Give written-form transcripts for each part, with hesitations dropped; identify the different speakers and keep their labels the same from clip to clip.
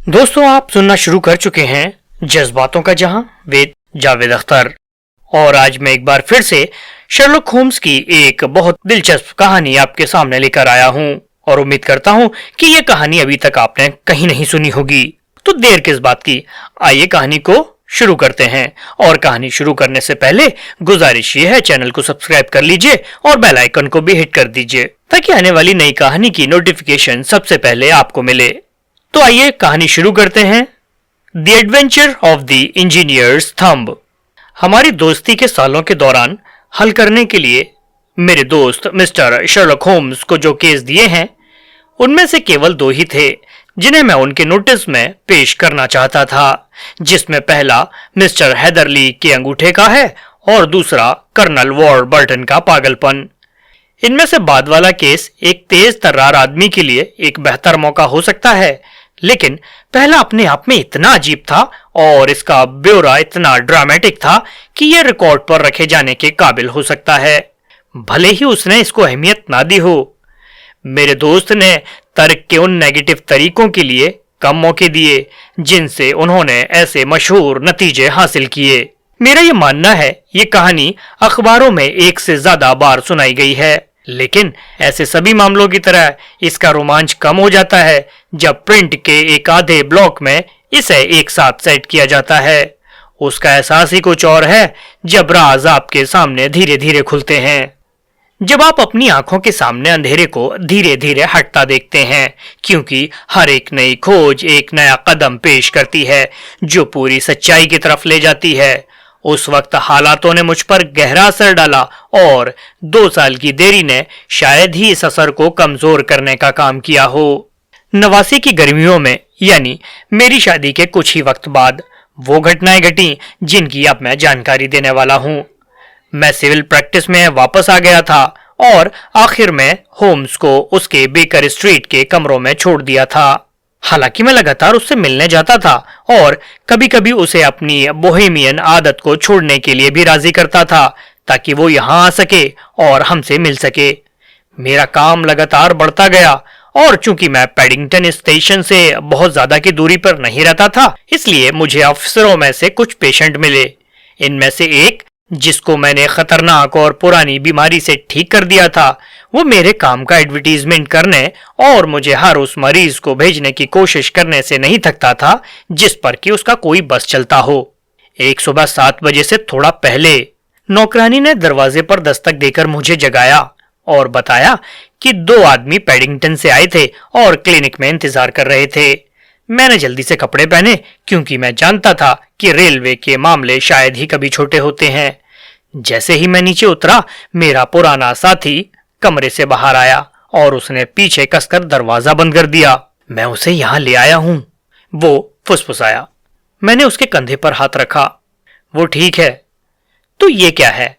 Speaker 1: दोस्तों, आप सुनना शुरू कर चुके हैं जज्बातों का जहां विद जावेद अख्तर। और आज मैं एक बार फिर से शर्लक होम्स की एक बहुत दिलचस्प कहानी आपके सामने लेकर आया हूं और उम्मीद करता हूं कि यह कहानी अभी तक आपने कहीं नहीं सुनी होगी। तो देर किस बात की, आइए कहानी को शुरू करते हैं। और कहानी शुरू करने से पहले गुजारिश ये है, चैनल को सब्सक्राइब कर लीजिए और बेल आइकन को भी हिट कर दीजिए ताकि आने वाली नई कहानी की नोटिफिकेशन सबसे पहले आपको मिले। तो आइए कहानी शुरू करते हैं। The adventure of the engineers thumb. हमारी दोस्ती के सालों के दौरान हल करने के लिए मेरे दोस्त मिस्टर शर्लक होम्स को जो केस दिए हैं, उनमें से केवल दो ही थे जिन्हें मैं उनके नोटिस में पेश करना चाहता था, जिसमें पहला मिस्टर हैदरली के अंगूठे का है और दूसरा कर्नल वॉरबर्टन का पागलपन। इनमें से बाद वाला केस एक तेज तर्रार आदमी के लिए एक बेहतर मौका हो सकता है, लेकिन पहला अपने आप में इतना अजीब था और इसका ब्यौरा इतना ड्रामेटिक था कि यह रिकॉर्ड पर रखे जाने के काबिल हो सकता है, भले ही उसने इसको अहमियत ना दी हो। मेरे दोस्त ने तर्क के उन नेगेटिव तरीकों के लिए कम मौके दिए जिनसे उन्होंने ऐसे मशहूर नतीजे हासिल किए। मेरा ये मानना है ये कहानी अखबारों में एक से ज्यादा बार सुनाई गई है, लेकिन ऐसे सभी मामलों की तरह इसका रोमांच कम हो जाता है जब प्रिंट के एक आधे ब्लॉक में इसे एक साथ सेट किया जाता है। उसका एहसास ही कुछ और है जब राज आपके सामने धीरे धीरे खुलते हैं, जब आप अपनी आंखों के सामने अंधेरे को धीरे धीरे हटता देखते हैं, क्योंकि हर एक नई खोज एक नया कदम पेश करती है जो पूरी सच्चाई की तरफ ले जाती है। उस वक्त हालातों ने मुझ पर गहरा असर डाला और 2 साल की देरी ने शायद ही इस असर को कमजोर करने का काम किया हो। 89 की गर्मियों में, यानी मेरी शादी के कुछ ही वक्त बाद, वो घटनाएं घटी जिनकी अब मैं जानकारी देने वाला हूँ। मैं सिविल प्रैक्टिस में वापस आ गया था और आखिर में होम्स को उसके बेकर स्ट्रीट के कमरों में छोड़ दिया था। हालांकि मैं लगातार उससे मिलने जाता था और कभी कभी उसे अपनी बोहेमियन आदत को छोड़ने के लिए भी राजी करता था ताकि वो यहाँ आ सके और हमसे मिल सके। मेरा काम लगातार बढ़ता गया और चूंकि मैं पैडिंगटन स्टेशन से बहुत ज्यादा की दूरी पर नहीं रहता था, इसलिए मुझे अफसरों में से कुछ पेशेंट मिले। इनमें से एक, जिसको मैंने खतरनाक और पुरानी बीमारी से ठीक कर दिया था, वो मेरे काम का एडवर्टीजमेंट करने और मुझे हर उस मरीज को भेजने की कोशिश करने से नहीं थकता था जिस पर कि उसका कोई बस चलता हो। एक सुबह 7 बजे से थोड़ा पहले नौकरानी ने दरवाजे पर दस्तक देकर मुझे जगाया और बताया कि 2 आदमी पैडिंगटन से आए थे और क्लिनिक में इंतजार कर रहे थे। मैंने जल्दी से कपड़े पहने क्योंकि मैं जानता था कि रेलवे के मामले शायद ही कभी छोटे होते हैं। जैसे ही मैं नीचे उतरा, मेरा पुराना साथी कमरे से बाहर आया और उसने पीछे कसकर दरवाजा बंद कर दिया। मैं उसे यहाँ ले आया हूँ, वो फुसफुसाया। मैंने उसके कंधे पर हाथ रखा। वो ठीक है। तो ये क्या है?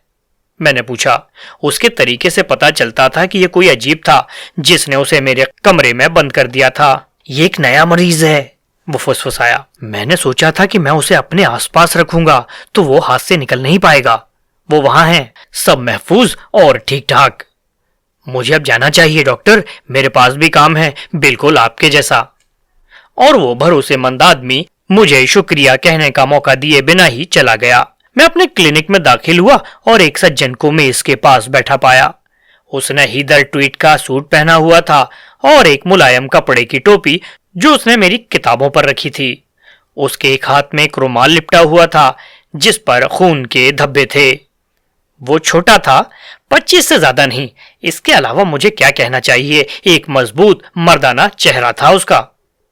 Speaker 1: मैंने पूछा। उसके तरीके से पता चलता था कि यह कोई अजीब था जिसने उसे मेरे कमरे में बंद कर दिया था। ये एक नया मरीज है, वो फुसफुसाया। मैंने सोचा था कि मैं उसे अपने आसपास रखूंगा तो वो हाथ से निकल नहीं पाएगा। वो वहां है, सब महफूज और ठीक ठाक। मुझे अब जाना चाहिए डॉक्टर, मेरे पास भी काम है, बिल्कुल आपके जैसा। और वो भरोसेमंद आदमी मुझे शुक्रिया कहने का मौका दिए बिना ही चला गया। मैं अपने क्लिनिक में दाखिल हुआ और एक सज्जन को मेज के पास बैठा पाया। उसने हीदर ट्वीट का सूट पहना हुआ था और एक मुलायम कपड़े की टोपी जो उसने मेरी किताबों पर रखी थी। उसके एक हाथ में एक रुमाल लिपटा हुआ था जिस पर खून के धब्बे थे। वो छोटा था, 25 से ज्यादा नहीं। इसके अलावा मुझे क्या कहना चाहिए, एक मजबूत मर्दाना चेहरा था उसका,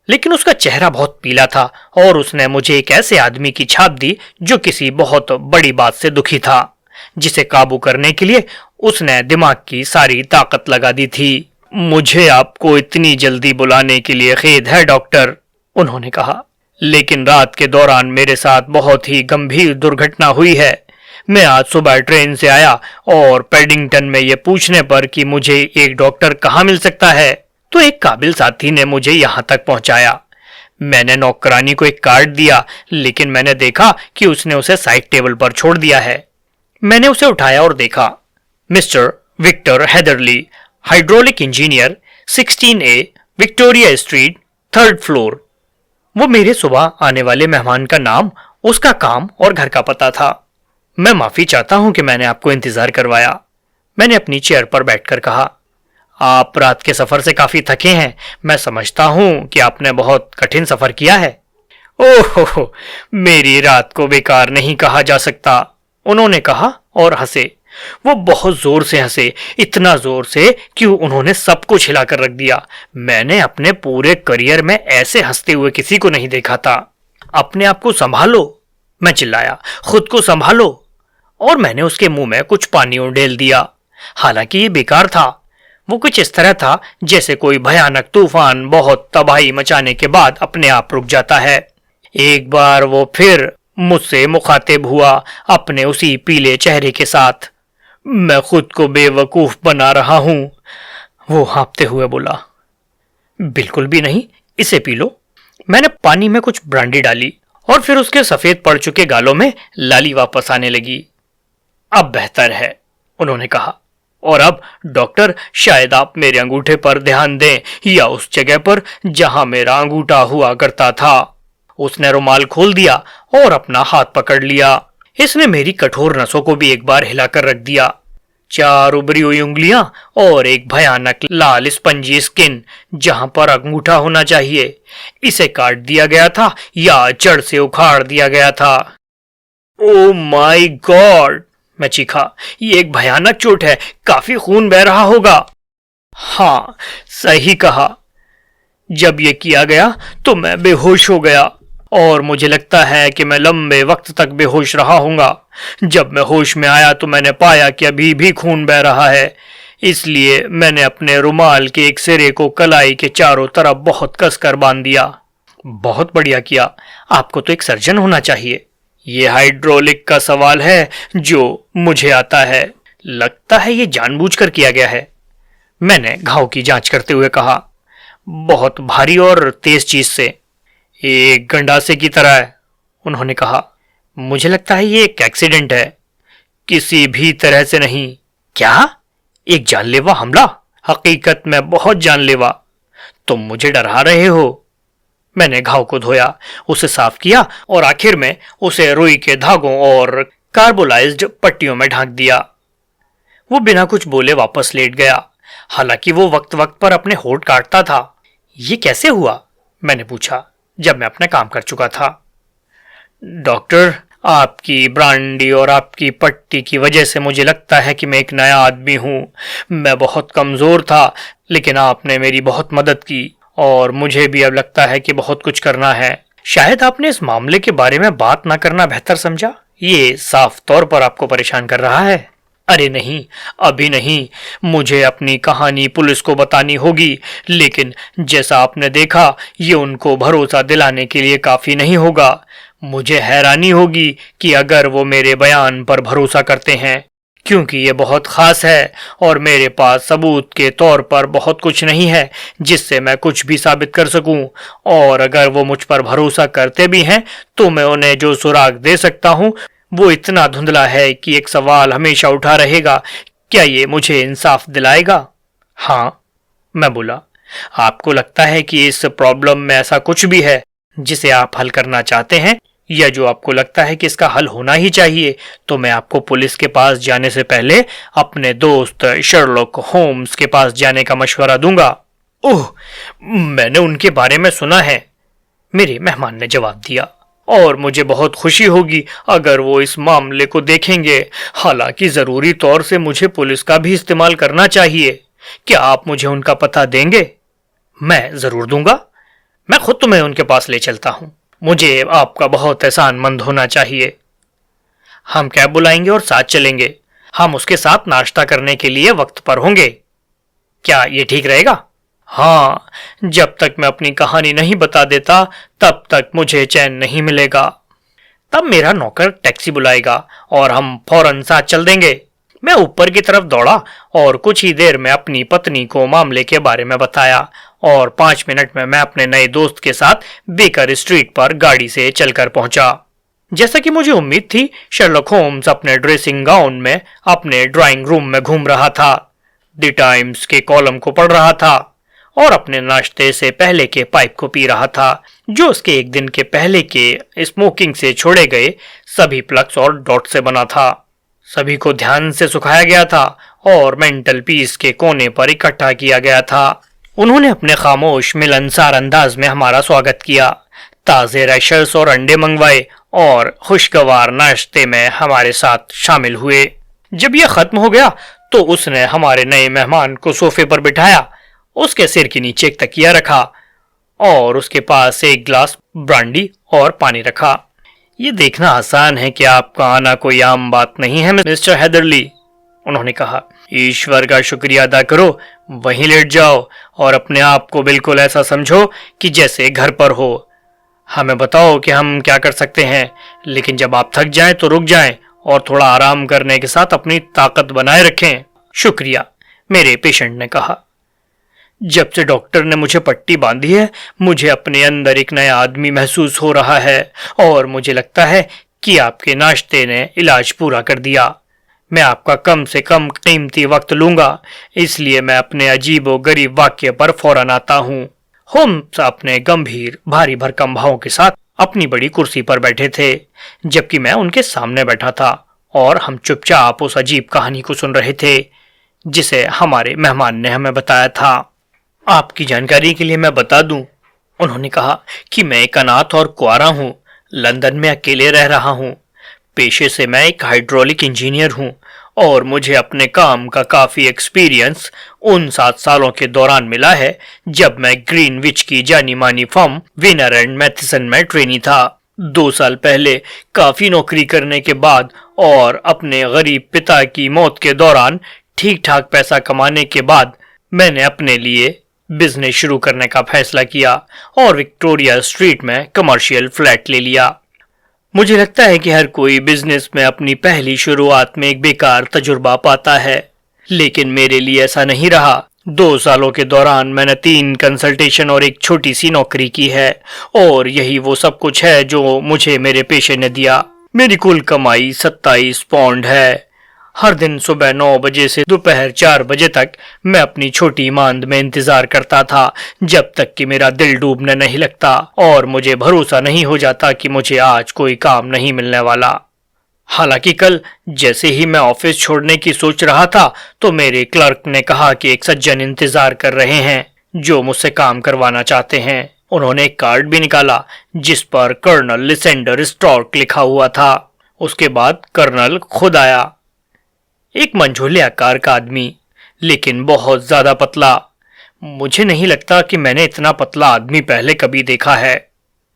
Speaker 1: लेकिन उसका चेहरा बहुत पीला था और उसने मुझे एक ऐसे आदमी की छाप दी जो किसी बहुत बड़ी बात से दुखी था, जिसे काबू करने के लिए उसने दिमाग की सारी ताकत लगा दी थी। मुझे आपको इतनी जल्दी बुलाने के लिए खेद है डॉक्टर, उन्होंने कहा, लेकिन रात के दौरान मेरे साथ बहुत ही गंभीर दुर्घटना हुई है। मैं आज सुबह ट्रेन से आया और पैडिंगटन में ये पूछने पर कि मुझे एक डॉक्टर कहाँ मिल सकता है, तो एक काबिल साथी ने मुझे यहाँ तक पहुँचाया। मैंने नौकरानी को एक कार्ड दिया, लेकिन मैंने देखा कि उसने उसे साइड टेबल पर छोड़ दिया है। मैंने उसे उठाया और देखा। Mister Victor Hatherley, hydraulic engineer, 16A Victoria street, 3rd floor. वो मेरे सुबह आने वाले मेहमान का नाम, उसका काम और घर का पता था। मैं माफी चाहता हूं कि मैंने आपको इंतजार करवाया। मैंने अपनी चेयर पर बैठकर कहा। आप रात के सफर से काफी थके हैं। मैं समझता हूं कि आपने बहुत कठिन सफर किया है। ओह, मेरी रात को बेकार नहीं कहा जा सकता, उन्होंने कहा और हंसे। वो बहुत जोर से हंसे, इतना जोर से कि उन्होंने सब कुछ हिलाकर रख दिया। मैंने अपने पूरे करियर में ऐसे हंसते हुए किसी को नहीं देखा था। अपने आप को संभालो, मैं चिल्लाया, खुद को संभालो। और मैंने उसके मुंह में कुछ पानी उंडेल दिया। हालांकि ये बेकार था। वो कुछ इस तरह था जैसे कोई भयानक तूफान बहुत तबाही मचाने के बाद अपने आप रुक जाता है। एक बार वो फिर मुझसे मुखातिब हुआ, अपने उसी पीले चेहरे के साथ। मैं खुद को बेवकूफ बना रहा हूं, वो हाँफते हुए बोला। बिल्कुल भी नहीं, इसे पी लो। मैंने पानी में कुछ ब्रांडी डाली और फिर उसके सफेद पड़ चुके गालों में लाली वापस आने लगी। अब बेहतर है, उन्होंने कहा। और अब डॉक्टर, शायद आप मेरे अंगूठे पर ध्यान दें, या उस जगह पर जहां मेरा अंगूठा हुआ करता था। उसने रुमाल खोल दिया और अपना हाथ पकड़ लिया। इसने मेरी कठोर नसों को भी एक बार हिलाकर रख दिया। 4 उभरी हुई उंगलियां और एक भयानक लाल स्पंजी स्किन जहां पर अंगूठा होना चाहिए। इसे काट दिया गया था या जड़ से उखाड़ दिया गया था। ओ माय गॉड, मैं चीखा। ये एक भयानक चोट है, काफी खून बह रहा होगा। हाँ, सही कहा। जब ये किया गया तो मैं बेहोश हो गया और मुझे लगता है कि मैं लंबे वक्त तक बेहोश रहा हूंगा। जब मैं होश में आया तो मैंने पाया कि अभी भी खून बह रहा है। इसलिए मैंने अपने रुमाल के एक सिरे को कलाई के चारों तरफ बहुत कसकर बांध दिया। बहुत बढ़िया किया, आपको तो एक सर्जन होना चाहिए। ये हाइड्रोलिक का सवाल है जो मुझे आता है। लगता है ये जानबूझकर किया गया है, मैंने घाव की जांच करते हुए कहा। बहुत भारी और तेज चीज से, एक गंडासे की तरह है, उन्होंने कहा। मुझे लगता है ये एक एक्सीडेंट है, किसी भी तरह से नहीं। क्या? एक जानलेवा हमला? हकीकत में बहुत जानलेवा। तुम मुझे डरा रहे हो। मैंने घाव को धोया, उसे साफ किया और आखिर में उसे रुई के धागों और कार्बोलाइज्ड पट्टियों में ढांक दिया। वो बिना कुछ बोले वापस लेट गया। हालांकि वो वक्त वक्त पर अपने होंठ काटता था। ये कैसे हुआ? मैंने पूछा जब मैं अपना काम कर चुका था। डॉक्टर, आपकी ब्रांडी और आपकी पट्टी की वजह से मुझे लगता है कि मैं एक नया आदमी हूं। मैं बहुत कमजोर था, लेकिन आपने मेरी बहुत मदद की और मुझे भी अब लगता है कि बहुत कुछ करना है। शायद आपने इस मामले के बारे में बात ना करना बेहतर समझा। ये साफ तौर पर आपको परेशान कर रहा है। अरे नहीं, अभी नहीं। मुझे अपनी कहानी पुलिस को बतानी होगी, लेकिन जैसा आपने देखा, ये उनको भरोसा दिलाने के लिए काफी नहीं होगा। मुझे हैरानी होगी कि अगर वो मेरे बयान पर भरोसा करते हैं, क्योंकि ये बहुत खास है और मेरे पास सबूत के तौर पर बहुत कुछ नहीं है जिससे मैं कुछ भी साबित कर सकूं। और अगर वो मुझ पर भरोसा करते भी हैं तो मैं उन्हें जो सुराग दे सकता हूं वो इतना धुंधला है कि एक सवाल हमेशा उठा रहेगा, क्या ये मुझे इंसाफ दिलाएगा? हाँ, मैं बोला। आपको लगता है कि इस प्रॉब्लम में ऐसा कुछ भी है जिसे आप हल करना चाहते हैं, या जो आपको लगता है कि इसका हल होना ही चाहिए, तो मैं आपको पुलिस के पास जाने से पहले अपने दोस्त शर्लॉक होम्स के पास जाने का मशवरा दूंगा। ओह, मैंने उनके बारे में सुना है, मेरे मेहमान ने जवाब दिया, और मुझे बहुत खुशी होगी अगर वो इस मामले को देखेंगे। हालांकि जरूरी तौर से मुझे पुलिस का भी इस्तेमाल करना चाहिए। क्या आप मुझे उनका पता देंगे? मैं जरूर दूंगा। मैं खुद तुम्हें उनके पास ले चलता हूं। मुझे आपका बहुत एहसानमंद होना चाहिए। हम कैब बुलाएंगे और साथ चलेंगे। हम उसके साथ नाश्ता करने के लिए वक्त पर होंगे। क्या ये ठीक रहेगा? हाँ, जब तक मैं अपनी कहानी नहीं बता देता तब तक मुझे चैन नहीं मिलेगा। तब मेरा नौकर टैक्सी बुलाएगा और हम फौरन साथ चल देंगे। मैं ऊपर की तरफ दौड़ा और कुछ ही देर में अपनी पत्नी को मामले के बारे में बताया और 5 मिनट में मैं अपने नए दोस्त के साथ बेकर स्ट्रीट पर गाड़ी से चलकर पहुंचा। जैसा कि मुझे उम्मीद थी, शर्लॉक होम्स अपने ड्रेसिंग गाउन में अपने ड्राइंग रूम में घूम रहा था, द टाइम्स के कॉलम को पढ़ रहा था और अपने नाश्ते से पहले के पाइप को पी रहा था, जो उसके एक दिन के पहले के स्मोकिंग से छोड़े गए सभी प्लग्स और डॉट से बना था। सभी को ध्यान से सुखाया गया था और मेंटल पीस के कोने पर इकट्ठा किया गया था। उन्होंने अपने खामोश मिलनसार अंदाज में हमारा स्वागत किया, ताजे रैशर्स और अंडे मंगवाए और खुशगवार नाश्ते में हमारे साथ शामिल हुए। जब यह खत्म हो गया तो उसने हमारे नए मेहमान को सोफे पर बिठाया, उसके सिर के नीचे एक तकिया रखा और उसके पास एक गिलास ब्रांडी और पानी रखा। ये देखना आसान है कि आपका आना कोई आम बात नहीं है मिस्टर हैदरली, उन्होंने कहा। ईश्वर का शुक्रिया अदा करो, वहीं लेट जाओ और अपने आप को बिल्कुल ऐसा समझो कि जैसे घर पर हो। हमें बताओ कि हम क्या कर सकते हैं, लेकिन जब आप थक जाएं तो रुक जाएं और थोड़ा आराम करने के साथ अपनी ताकत बनाए रखें। शुक्रिया, मेरे पेशेंट ने कहा। जब से डॉक्टर ने मुझे पट्टी बांधी है, मुझे अपने अंदर एक नया आदमी महसूस हो रहा है और मुझे लगता है कि आपके नाश्ते ने इलाज पूरा कर दिया। मैं आपका कम से कम कीमती वक्त लूंगा, इसलिए मैं अपने अजीबो गरीब वाक्य पर फौरन आता हूँ। होम्स अपने गंभीर भारी भरकम भावों के साथ अपनी बड़ी कुर्सी पर बैठे थे, जबकि मैं उनके सामने बैठा था और हम चुपचाप उस अजीब कहानी को सुन रहे थे जिसे हमारे मेहमान ने हमें बताया था। आपकी जानकारी के लिए मैं बता दूं, उन्होंने कहा, कि मैं एक अनाथ और कुआरा हूँ, लंदन में अकेले रह रहा हूँ। पेशे से मैं एक हाइड्रोलिक इंजीनियर हूँ और मुझे अपने काम का काफी एक्सपीरियंस उन 7 सालों के दौरान मिला है जब मैं ग्रीनविच की जानी मानी फर्म विनर एंड मैथिसन में ट्रेनी था। 2 साल पहले काफी नौकरी करने के बाद और अपने गरीब पिता की मौत के दौरान ठीक ठाक पैसा कमाने के बाद मैंने अपने लिए बिजनेस शुरू करने का फैसला किया और विक्टोरिया स्ट्रीट में कमर्शियल फ्लैट ले लिया। मुझे लगता है कि हर कोई बिजनेस में अपनी पहली शुरुआत में एक बेकार तजुर्बा पाता है, लेकिन मेरे लिए ऐसा नहीं रहा। 2 सालों के दौरान मैंने 3 कंसल्टेशन और एक छोटी सी नौकरी की है और यही वो सब कुछ है जो मुझे मेरे पेशे ने दिया। मेरी कुल कमाई 27 पाउंड है। हर दिन सुबह 9 बजे से दोपहर 4 बजे तक मैं अपनी छोटी मांद में इंतजार करता था जब तक कि मेरा दिल डूबने नहीं लगता और मुझे भरोसा नहीं हो जाता कि मुझे आज कोई काम नहीं मिलने वाला। हालांकि कल जैसे ही मैं ऑफिस छोड़ने की सोच रहा था तो मेरे क्लर्क ने कहा कि एक सज्जन इंतजार कर रहे हैं जो मुझसे काम करवाना चाहते हैं। उन्होंने एक कार्ड भी निकाला जिस पर कर्नल लिसेंडर स्टॉर्क लिखा हुआ था। उसके बाद कर्नल खुद आया, एक मंझोले आकार का आदमी, लेकिन बहुत ज्यादा पतला। मुझे नहीं लगता कि मैंने इतना पतला आदमी पहले कभी देखा है।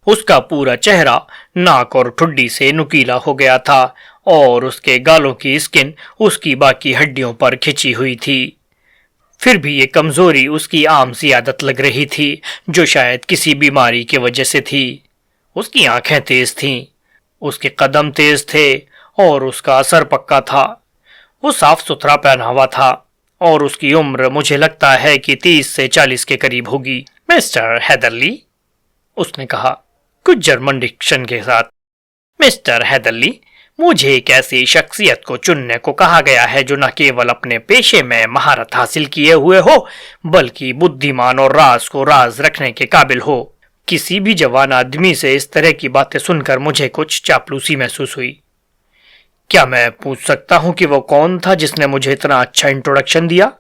Speaker 1: उसका पूरा चेहरा नाक और ठुड्डी से नुकीला हो गया था और उसके गालों की स्किन उसकी बाकी हड्डियों पर खिंची हुई थी। फिर भी ये कमजोरी उसकी आम सी आदत लग रही थी जो शायद किसी बीमारी की वजह से थी। उसकी आंखें तेज थीं, उसके कदम तेज थे और उसका असर पक्का था। वो साफ सुथरा पहना हुआ था और उसकी उम्र मुझे लगता है कि 30 से 40 के करीब होगी। मिस्टर हैदरली, उसने कहा कुछ जर्मन डिक्शन के साथ। मिस्टर हैदरली, मुझे एक ऐसी शख्सियत को चुनने को कहा गया है जो न केवल अपने पेशे में महारत हासिल किए हुए हो बल्कि बुद्धिमान और राज को राज रखने के काबिल हो। किसी भी जवान आदमी से इस तरह की बातें सुनकर मुझे कुछ चापलूसी महसूस हुई। क्या मैं पूछ सकता हूं कि वो कौन था जिसने मुझे इतना अच्छा इंट्रोडक्शन दिया?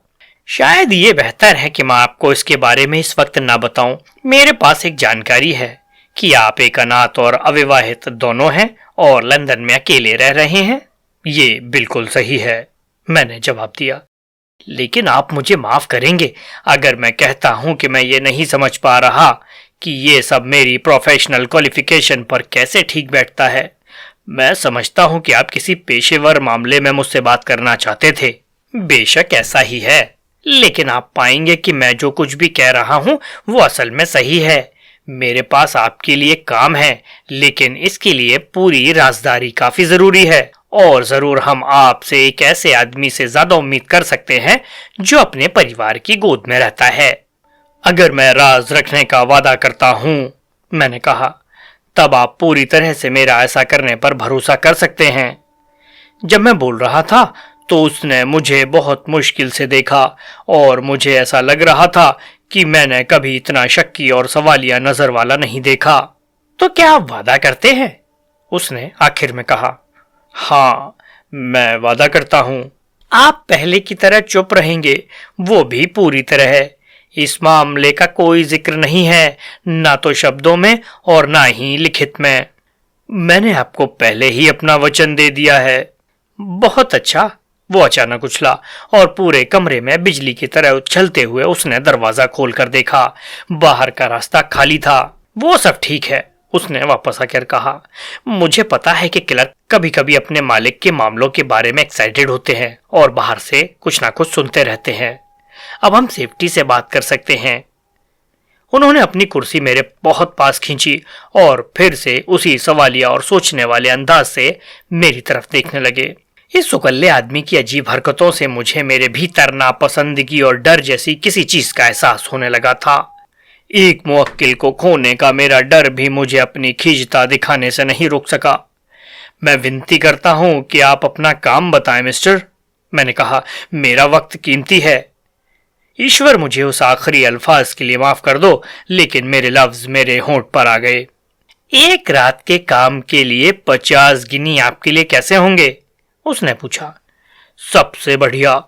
Speaker 1: शायद ये बेहतर है कि मैं आपको इसके बारे में इस वक्त ना बताऊं। मेरे पास एक जानकारी है कि आप एक अनाथ और अविवाहित दोनों हैं और लंदन में अकेले रह रहे हैं। ये बिल्कुल सही है, मैंने जवाब दिया। लेकिन आप मुझे माफ करेंगे अगर मैं कहता हूं कि मैं ये नहीं समझ पा रहा कि ये सब मेरी प्रोफेशनल क्वालिफिकेशन पर कैसे ठीक बैठता है। मैं समझता हूं कि आप किसी पेशेवर मामले में मुझसे बात करना चाहते थे। बेशक ऐसा ही है, लेकिन आप पाएंगे कि मैं जो कुछ भी कह रहा हूं वो असल में सही है। मेरे पास आपके लिए काम है, लेकिन इसके लिए पूरी राजदारी काफी जरूरी है और जरूर हम आपसे एक ऐसे आदमी से ज्यादा उम्मीद कर सकते हैं जो अपने परिवार की गोद में रहता है। अगर मैं राज रखने का वादा करता हूं, मैंने कहा, तब आप पूरी तरह से मेरा ऐसा करने पर भरोसा कर सकते हैं। जब मैं बोल रहा था तो उसने मुझे बहुत मुश्किल से देखा और मुझे ऐसा लग रहा था कि मैंने कभी इतना शक्की और सवालिया नजर वाला नहीं देखा। तो क्या आप वादा करते हैं? उसने आखिर में कहा। हाँ, मैं वादा करता हूं। आप पहले की तरह चुप रहेंगे, वो भी पूरी तरह है। इस मामले का कोई जिक्र नहीं है, ना तो शब्दों में और ना ही लिखित में। मैंने आपको पहले ही अपना वचन दे दिया है। बहुत अच्छा। वो अचानक उछला और पूरे कमरे में बिजली की तरह उछलते हुए उसने दरवाजा खोलकर देखा। बाहर का रास्ता खाली था। वो सब ठीक है, उसने वापस आकर कहा। मुझे पता है कि क्लर्क कभी कभी अपने मालिक के मामलों के बारे में एक्साइटेड होते हैं और बाहर से कुछ ना कुछ सुनते रहते हैं। अब हम सेफ्टी से बात कर सकते हैं। उन्होंने अपनी कुर्सी मेरे बहुत पास खींची और फिर से उसी सवालिया और सोचने वाले अंदाज से मेरी तरफ देखने लगे। इस सुकल्ले आदमी की अजीब हरकतों से मुझे मेरे भीतर नापसंदगी और डर जैसी किसी चीज का एहसास होने लगा था। एक मुवक्किल को खोने का मेरा डर भी मुझे अपनी खींचता दिखाने से नहीं रोक सका। मैं विनती करता हूं कि आप अपना काम बताएं मिस्टर, मैंने कहा। मेरा वक्त कीमती है। ईश्वर मुझे उस आखिरी अल्फाज के लिए माफ कर दो, लेकिन मेरे लफ्ज मेरे होंठ पर आ गए। एक रात के काम के लिए 50 गिनी आपके लिए कैसे होंगे? उसने पूछा। सबसे बढ़िया।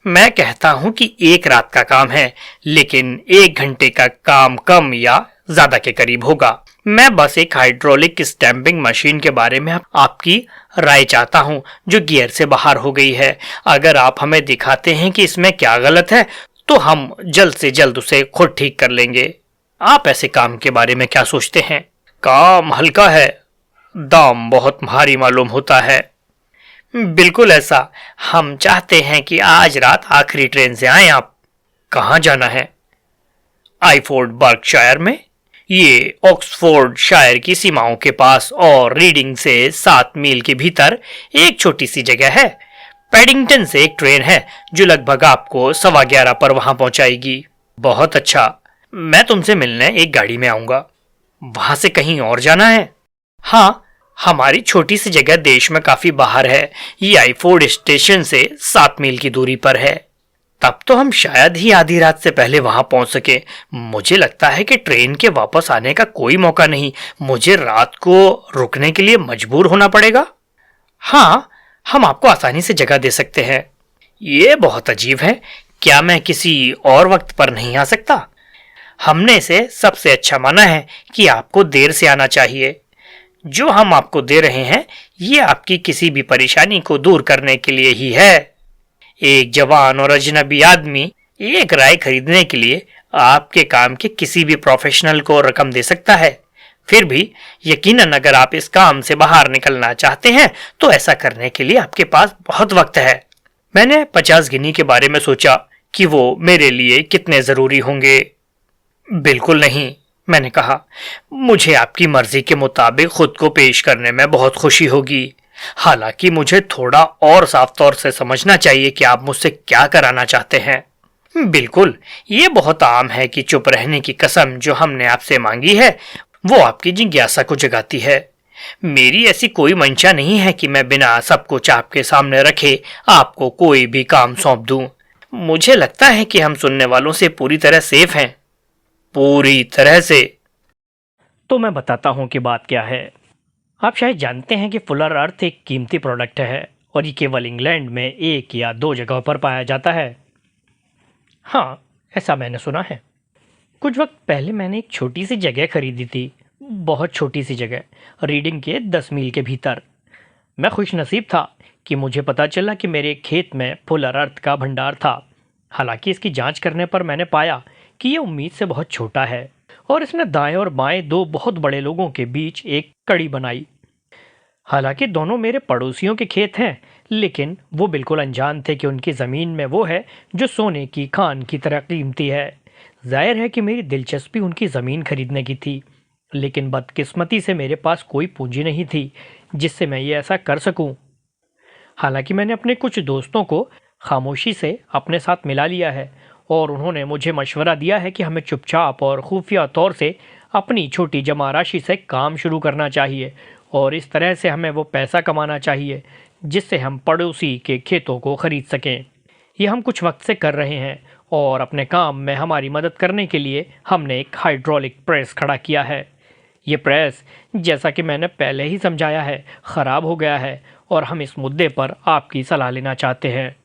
Speaker 1: मैं कहता हूं कि एक रात का काम है, लेकिन 1 घंटे का काम कम या ज्यादा के करीब होगा। मैं बस एक हाइड्रोलिक स्टैंपिंग मशीन के बारे में आपकी राय चाहता हूं, जो गियर से बाहर हो गई है। अगर आप हमें दिखाते हैं कि इसमें क्या गलत है, तो हम जल्द से जल्द उसे खुद ठीक कर लेंगे। आप ऐसे काम के बारे में क्या सोचते हैं? काम हल्का है, दाम बहुत भारी मालूम होता है। बिल्कुल ऐसा। हम चाहते हैं कि आज रात आखिरी ट्रेन से आए आप। कहाँ जाना है? आईफोर्ड बर्कशायर में। ये ऑक्सफोर्ड शायर की सीमाओं के पास और रीडिंग से 7 मील के भीतर एक छोटी सी जगह है। पैडिंगटन से एक ट्रेन है जो लगभग आपको 11:15 पर वहां पहुंचाएगी। बहुत अच्छा। मैं तुमसे मिलने एक गाड़ी में आऊंगा। वहां से कहीं और जाना है? हाँ, हमारी छोटी सी जगह देश में काफी बाहर है। ये आईफोर्ड स्टेशन से 7 मील की दूरी पर है। तब तो हम शायद ही आधी रात से पहले वहां पहुंच सके। मुझे लगता है कि ट्रेन के वापस आने का कोई मौका नहीं। मुझे रात को रुकने के लिए मजबूर होना पड़ेगा। हाँ, हम आपको आसानी से जगह दे सकते हैं। ये बहुत अजीब है। क्या मैं किसी और वक्त पर नहीं आ सकता? हमने इसे सबसे अच्छा माना है कि आपको देर से आना चाहिए। जो हम आपको दे रहे हैं, ये आपकी किसी भी परेशानी को दूर करने के लिए ही है। एक जवान और अजनबी आदमी एक राय खरीदने के लिए आपके काम के किसी भी प्रोफेशनल को रकम दे सकता है। फिर भी यकीनन अगर आप इस काम से बाहर निकलना चाहते हैं, तो ऐसा करने के लिए आपके पास बहुत वक्त है। मैंने 50 गिनी के बारे में सोचा कि वो मेरे लिए कितने जरूरी होंगे। बिल्कुल नहीं, मैंने कहा। मुझे आपकी मर्जी के मुताबिक खुद को पेश करने में बहुत खुशी होगी। हालांकि मुझे थोड़ा और साफ तौर से समझना चाहिए कि आप मुझसे क्या कराना चाहते हैं। बिल्कुल, ये बहुत आम है कि चुप रहने की कसम जो हमने आपसे मांगी है, वो आपकी जिज्ञासा को जगाती है। मेरी ऐसी कोई मंशा नहीं है कि मैं बिना सब कुछ आपके सामने रखे आपको कोई भी काम सौंप दूं। मुझे लगता है कि हम सुनने वालों से पूरी तरह सेफ हैं। पूरी तरह से। तो मैं बताता हूं कि बात क्या है। आप शायद जानते हैं कि फुलर अर्थ एक कीमती प्रोडक्ट है और ये केवल इंग्लैंड में 1 या 2 जगहों पर पाया जाता है। हाँ, ऐसा मैंने सुना है। कुछ वक्त पहले मैंने एक छोटी सी जगह खरीदी थी, बहुत छोटी सी जगह, रीडिंग के 10 मील के भीतर। मैं खुशनसीब था कि मुझे पता चला कि मेरे खेत में फुलर अर्थ का भंडार था। हालांकि इसकी जांच करने पर मैंने पाया कि यह उम्मीद से बहुत छोटा है और इसने दाएं और बाएं 2 बहुत बड़े लोगों के बीच एक कड़ी बनाई। हालांकि दोनों मेरे पड़ोसियों के खेत हैं, लेकिन वो बिल्कुल अनजान थे कि उनकी ज़मीन में वो है जो सोने की खान की तरह कीमती है। जाहिर है कि मेरी दिलचस्पी उनकी ज़मीन खरीदने की थी, लेकिन बदकिस्मती से मेरे पास कोई पूंजी नहीं थी जिससे मैं ये ऐसा कर सकूं। हालांकि मैंने अपने कुछ दोस्तों को खामोशी से अपने साथ मिला लिया है और उन्होंने मुझे मशवरा दिया है कि हमें चुपचाप और खुफिया तौर से अपनी छोटी जमा राशि से काम शुरू करना चाहिए और इस तरह से हमें वो पैसा कमाना चाहिए जिससे हम पड़ोसी के खेतों को खरीद सकें। ये हम कुछ वक्त से कर रहे हैं और अपने काम में हमारी मदद करने के लिए हमने एक हाइड्रोलिक प्रेस खड़ा किया है। ये प्रेस, जैसा कि मैंने पहले ही समझाया है, ख़राब हो गया है और हम इस मुद्दे पर आपकी सलाह लेना चाहते हैं।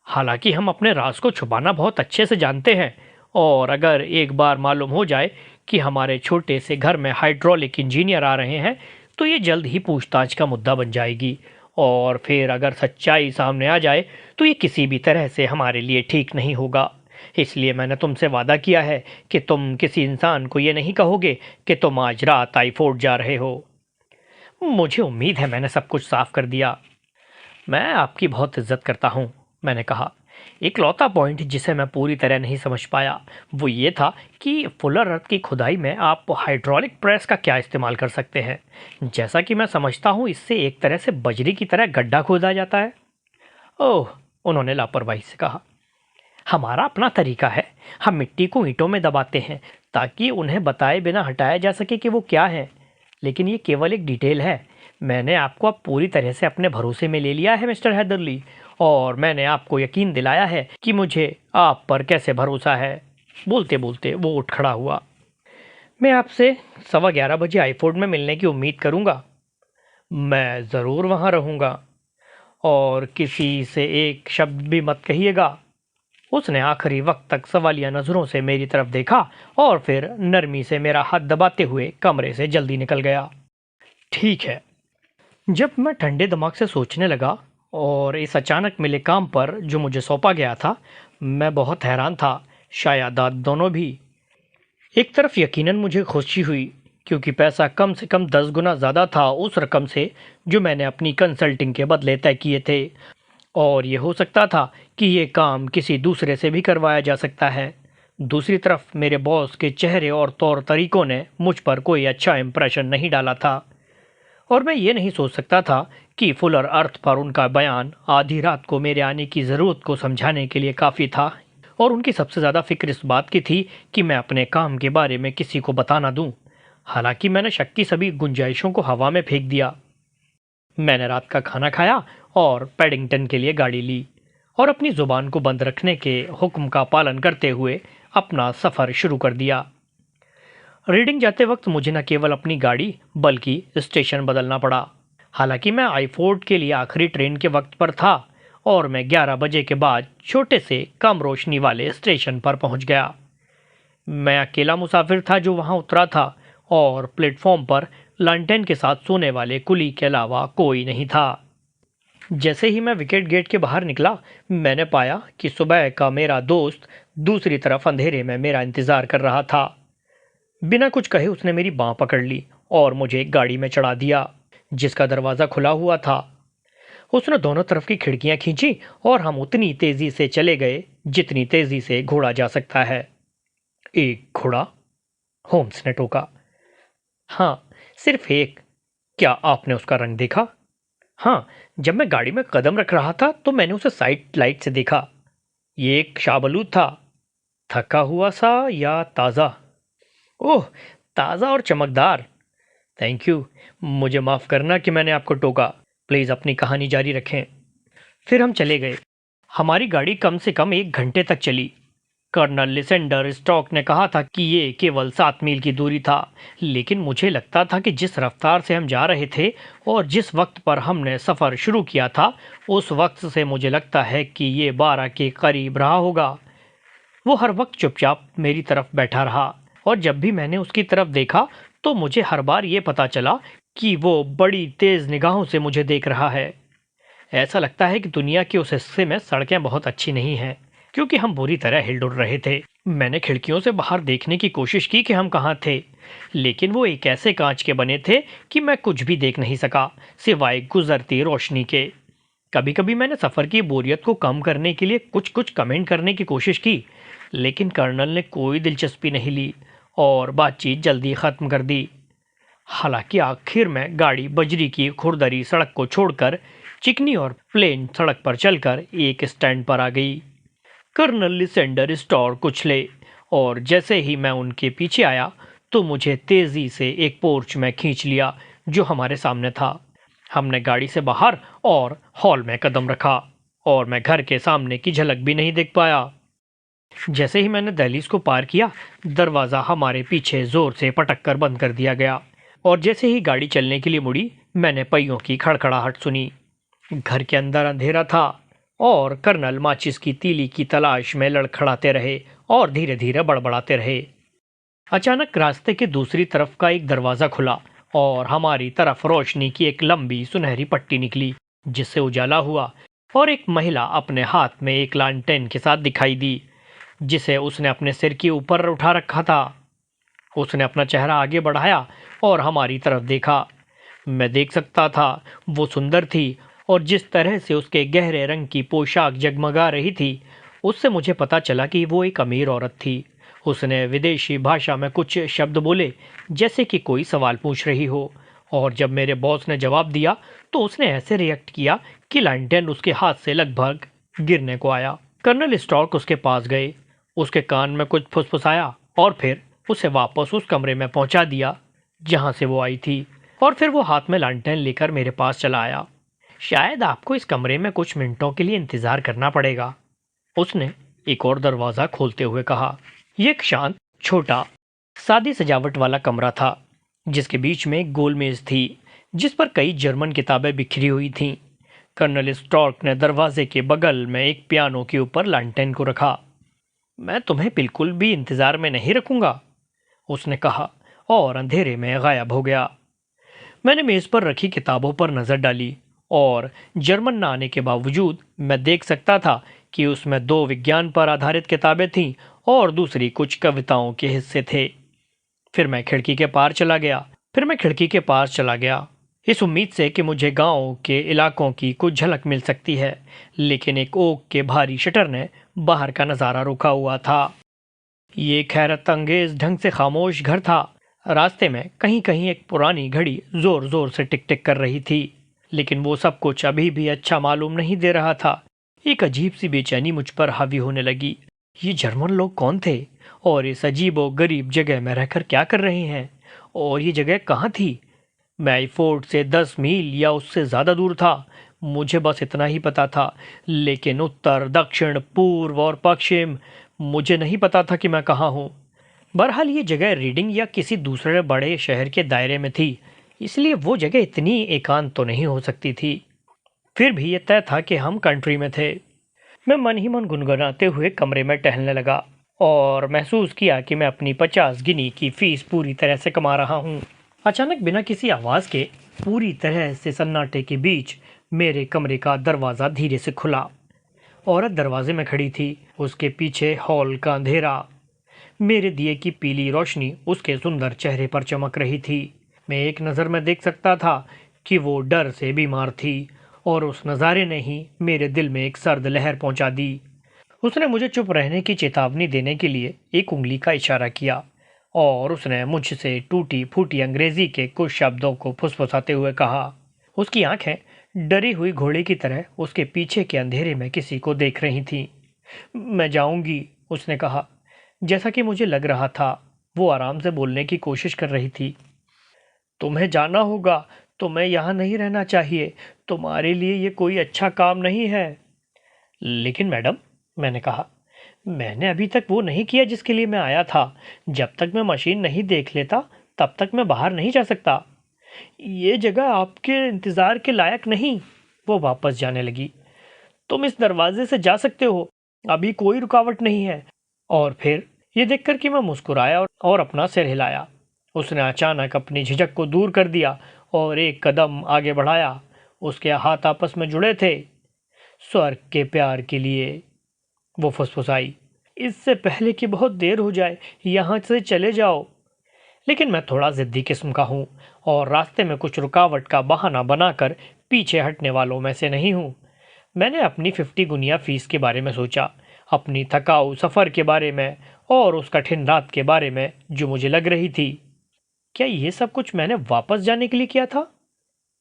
Speaker 1: हालांकि हम अपने राज को छुपाना बहुत अच्छे से जानते हैं, और अगर एक बार मालूम हो जाए कि हमारे छोटे से घर में हाइड्रोलिक इंजीनियर आ रहे हैं तो ये जल्द ही पूछताछ का मुद्दा बन जाएगी, और फिर अगर सच्चाई सामने आ जाए तो ये किसी भी तरह से हमारे लिए ठीक नहीं होगा। इसलिए मैंने तुमसे वादा किया है कि तुम किसी इंसान को ये नहीं कहोगे कि तुम आज रात आईफोर्ड जा रहे हो। मुझे उम्मीद है मैंने सब कुछ साफ कर दिया। मैं आपकी बहुत इज्जत करता हूँ, मैंने कहा। इकलौता पॉइंट जिसे मैं पूरी तरह नहीं समझ पाया वो ये था कि फुलर अर्थ की खुदाई में आप हाइड्रोलिक प्रेस का क्या इस्तेमाल कर सकते हैं। जैसा कि मैं समझता हूँ इससे एक तरह से बजरी की तरह गड्ढा खोदा जाता है। ओह, उन्होंने लापरवाही से कहा। हमारा अपना तरीका है। हम मिट्टी को ईंटों में दबाते हैं ताकि उन्हें बताए बिना हटाया जा सके कि वो क्या है। लेकिन ये केवल एक डिटेल है। मैंने आपको अब पूरी तरह से अपने भरोसे में ले लिया है मिस्टर हैदरली, और मैंने आपको यकीन दिलाया है कि मुझे आप पर कैसे भरोसा है। बोलते बोलते वो उठ खड़ा हुआ। मैं आपसे 11:15 बजे आईफोर्ड में मिलने की उम्मीद करूंगा। मैं ज़रूर वहाँ रहूँगा, और किसी से एक शब्द भी मत कहिएगा। उसने आखिरी वक्त तक सवालिया नज़रों से मेरी तरफ देखा और फिर नरमी से मेरा हाथ दबाते हुए कमरे से जल्दी निकल गया। ठीक है। जब मैं ठंडे दिमाग से सोचने लगा और इस अचानक मिले काम पर जो मुझे सौंपा गया था, मैं बहुत हैरान था, शायद आप दोनों भी। एक तरफ यकीनन मुझे खुशी हुई क्योंकि पैसा कम से कम 10 गुना ज़्यादा था उस रकम से जो मैंने अपनी कंसल्टिंग के बदले तय किए थे, और ये हो सकता था कि ये काम किसी दूसरे से भी करवाया जा सकता है। दूसरी तरफ मेरे बॉस के चेहरे और तौर तरीकों ने मुझ पर कोई अच्छा इंप्रेशन नहीं डाला था, और मैं ये नहीं सोच सकता था कि फुलर अर्थ पर उनका बयान आधी रात को मेरे आने की ज़रूरत को समझाने के लिए काफ़ी था, और उनकी सबसे ज़्यादा फिक्र इस बात की थी कि मैं अपने काम के बारे में किसी को बता ना दूँ। हालांकि मैंने शक की सभी गुंजाइशों को हवा में फेंक दिया। मैंने रात का खाना खाया और पैडिंगटन के लिए गाड़ी ली, और अपनी ज़ुबान को बंद रखने के हुक्म का पालन करते हुए अपना सफ़र शुरू कर दिया। रीडिंग जाते वक्त मुझे न केवल अपनी गाड़ी बल्कि स्टेशन बदलना पड़ा। हालांकि मैं आईफोर्ड के लिए आखिरी ट्रेन के वक्त पर था, और मैं 11 बजे के बाद छोटे से कम रोशनी वाले स्टेशन पर पहुंच गया। मैं अकेला मुसाफिर था जो वहां उतरा था, और प्लेटफॉर्म पर लंटन के साथ सोने वाले कुली के अलावा कोई नहीं था। जैसे ही मैं विकेट गेट के बाहर निकला, मैंने पाया कि सुबह का मेरा दोस्त दूसरी तरफ अंधेरे में मेरा इंतज़ार कर रहा था। बिना कुछ कहे उसने मेरी बाँह पकड़ ली और मुझे एक गाड़ी में चढ़ा दिया जिसका दरवाज़ा खुला हुआ था। उसने दोनों तरफ की खिड़कियां खींची और हम उतनी तेज़ी से चले गए जितनी तेज़ी से घोड़ा जा सकता है। एक घोड़ा? होम्स ने टोका। हाँ, सिर्फ एक। क्या आपने उसका रंग देखा? हाँ, जब मैं गाड़ी में कदम रख रहा था तो मैंने उसे साइड लाइट से देखा। ये एक शाहबलूत था, थका हुआ सा या ताज़ा? ओह, ताज़ा और चमकदार। Thank you. मुझे माफ़ करना कि मैंने आपको टोका। प्लीज़ अपनी कहानी जारी रखें। फिर हम चले गए। हमारी गाड़ी कम से कम 1 घंटे तक चली। कर्नल लिसेंडर स्टॉक ने कहा था कि ये केवल 7 मील की दूरी था, लेकिन मुझे लगता था कि जिस रफ्तार से हम जा रहे थे और जिस वक्त पर हमने सफ़र शुरू किया था, उस वक्त से मुझे लगता है कि ये 12 के करीब रहा होगा। वो हर वक्त चुपचाप मेरी तरफ बैठा रहा, और जब भी मैंने उसकी तरफ देखा तो मुझे हर बार ये पता चला कि वो बड़ी तेज़ निगाहों से मुझे देख रहा है। ऐसा लगता है कि दुनिया के उस हिस्से में सड़कें बहुत अच्छी नहीं हैं, क्योंकि हम बुरी तरह हिल-डुल रहे थे। मैंने खिड़कियों से बाहर देखने की कोशिश की कि हम कहाँ थे, लेकिन वो एक ऐसे कांच के बने थे कि मैं कुछ भी देख नहीं सका सिवाय गुजरती रोशनी के। कभी कभी मैंने सफ़र की बोरियत को कम करने के लिए कुछ कुछ कमेंट करने की कोशिश की, लेकिन कर्नल ने कोई दिलचस्पी नहीं ली और बातचीत जल्दी ख़त्म कर दी। हालांकि आखिर में गाड़ी बजरी की खुरदरी सड़क को छोड़कर चिकनी और प्लेन सड़क पर चलकर एक स्टैंड पर आ गई। कर्नल लिसेंडर स्टोर कुचले, और जैसे ही मैं उनके पीछे आया तो मुझे तेज़ी से एक पोर्च में खींच लिया जो हमारे सामने था। हमने गाड़ी से बाहर और हॉल में कदम रखा, और मैं घर के सामने की झलक भी नहीं देख पाया। जैसे ही मैंने दहलीज को पार किया, दरवाज़ा हमारे पीछे जोर से पटक कर बंद कर दिया गया और जैसे ही गाड़ी चलने के लिए मुड़ी, मैंने पहियों की खड़खड़ाहट सुनी। घर के अंदर अंधेरा था और कर्नल माचिस की तीली की तलाश में लड़खड़ाते रहे और धीरे धीरे बड़बड़ाते रहे। अचानक रास्ते के दूसरी तरफ का एक दरवाज़ा खुला और हमारी तरफ रोशनी की एक लंबी सुनहरी पट्टी निकली, जिससे उजाला हुआ और एक महिला अपने हाथ में एक लालटेन के साथ दिखाई दी, जिसे उसने अपने सिर के ऊपर उठा रखा था। उसने अपना चेहरा आगे बढ़ाया और हमारी तरफ देखा। मैं देख सकता था वो सुंदर थी और जिस तरह से उसके गहरे रंग की पोशाक जगमगा रही थी, उससे मुझे पता चला कि वो एक अमीर औरत थी। उसने विदेशी भाषा में कुछ शब्द बोले, जैसे कि कोई सवाल पूछ रही हो, और जब मेरे बॉस ने जवाब दिया तो उसने ऐसे रिएक्ट किया कि लालटेन उसके हाथ से लगभग गिरने को आया। कर्नल स्टॉर्क उसके पास गए, उसके कान में कुछ फुसफुसाया और फिर उसे वापस उस कमरे में पहुंचा दिया जहां से वो आई थी, और फिर वो हाथ में लालटेन लेकर मेरे पास चला आया। शायद आपको इस कमरे में कुछ मिनटों के लिए इंतजार करना पड़ेगा, उसने एक और दरवाज़ा खोलते हुए कहा। यह एक शांत, छोटा, सादी सजावट वाला कमरा था, जिसके बीच में एक गोल मेज थी जिस पर कई जर्मन किताबें बिखरी हुई थीं। कर्नल स्टॉर्क ने दरवाजे के बगल में एक पियानो के ऊपर लालटेन को रखा। मैं तुम्हें बिल्कुल भी इंतजार में नहीं रखूंगा, उसने कहा और अंधेरे में गायब हो गया। मैंने मेज पर रखी किताबों पर नजर डाली और जर्मन न आने के बावजूद मैं देख सकता था कि उसमें 2 विज्ञान पर आधारित किताबें थीं और दूसरी कुछ कविताओं के हिस्से थे। फिर मैं खिड़की के पास चला गया, इस उम्मीद से कि मुझे गांव के इलाकों की कुछ झलक मिल सकती है, लेकिन एक ओक के भारी शटर ने बाहर का नज़ारा रोका हुआ था। ये हैरत अंगेज ढंग से खामोश घर था। रास्ते में कहीं कहीं एक पुरानी घड़ी जोर जोर से टिक टिक कर रही थी, लेकिन वो सब कुछ अभी भी अच्छा मालूम नहीं दे रहा था। एक अजीब सी बेचैनी मुझ पर हावी होने लगी। ये जर्मन लोग कौन थे और इस अजीब और गरीब जगह में रहकर क्या कर रहे हैं, और ये जगह कहाँ थी? मैं फोर्ट से 10 मील या उससे ज़्यादा दूर था, मुझे बस इतना ही पता था, लेकिन उत्तर, दक्षिण, पूर्व और पश्चिम मुझे नहीं पता था कि मैं कहाँ हूँ। बहरहाल ये जगह रीडिंग या किसी दूसरे बड़े शहर के दायरे में थी, इसलिए वो जगह इतनी एकांत तो नहीं हो सकती थी। फिर भी ये तय था कि हम कंट्री में थे। मैं मन ही मन गुनगुनाते हुए कमरे में टहलने लगा और महसूस किया कि मैं अपनी 50 गिनी की फीस पूरी तरह से कमा रहा हूँ। अचानक बिना किसी आवाज़ के, पूरी तरह से सन्नाटे के बीच, मेरे कमरे का दरवाज़ा धीरे से खुला। औरत दरवाजे में खड़ी थी, उसके पीछे हॉल का अंधेरा। मेरे दिए की पीली रोशनी उसके सुंदर चेहरे पर चमक रही थी। मैं एक नज़र में देख सकता था कि वो डर से बीमार थी और उस नज़ारे ने ही मेरे दिल में एक सर्द लहर पहुंचा दी। उसने मुझे चुप रहने की चेतावनी देने के लिए एक उंगली का इशारा किया और उसने मुझसे टूटी फूटी अंग्रेजी के कुछ शब्दों को फुसफुसाते हुए कहा। उसकी आंखें डरी हुई घोड़े की तरह उसके पीछे के अंधेरे में किसी को देख रही थीं। मैं जाऊंगी, उसने कहा। जैसा कि मुझे लग रहा था, वो आराम से बोलने की कोशिश कर रही थी। तुम्हें जाना होगा, तुम्हें यहाँ नहीं रहना चाहिए, तुम्हारे लिए ये कोई अच्छा काम नहीं है। लेकिन मैडम, मैंने कहा, मैंने अभी तक वो नहीं किया जिसके लिए मैं आया था। जब तक मैं मशीन नहीं देख लेता तब तक मैं बाहर नहीं जा सकता। ये जगह आपके इंतज़ार के लायक नहीं। वो वापस जाने लगी। तुम इस दरवाजे से जा सकते हो, अभी कोई रुकावट नहीं है। और फिर ये देखकर कि मैं मुस्कुराया और अपना सिर हिलाया, उसने अचानक अपनी झिझक को दूर कर दिया और एक कदम आगे बढ़ाया। उसके हाथ आपस में जुड़े थे। स्वर्ग के प्यार के लिए, वो फुसफुसाई, इससे पहले कि बहुत देर हो जाए यहाँ से चले जाओ। लेकिन मैं थोड़ा जिद्दी किस्म का हूँ और रास्ते में कुछ रुकावट का बहाना बनाकर पीछे हटने वालों में से नहीं हूँ। मैंने अपनी 50 गुनिया फीस के बारे में सोचा, अपनी थकाऊ सफ़र के बारे में और उस कठिन रात के बारे में जो मुझे लग रही थी। क्या ये सब कुछ मैंने वापस जाने के लिए किया था?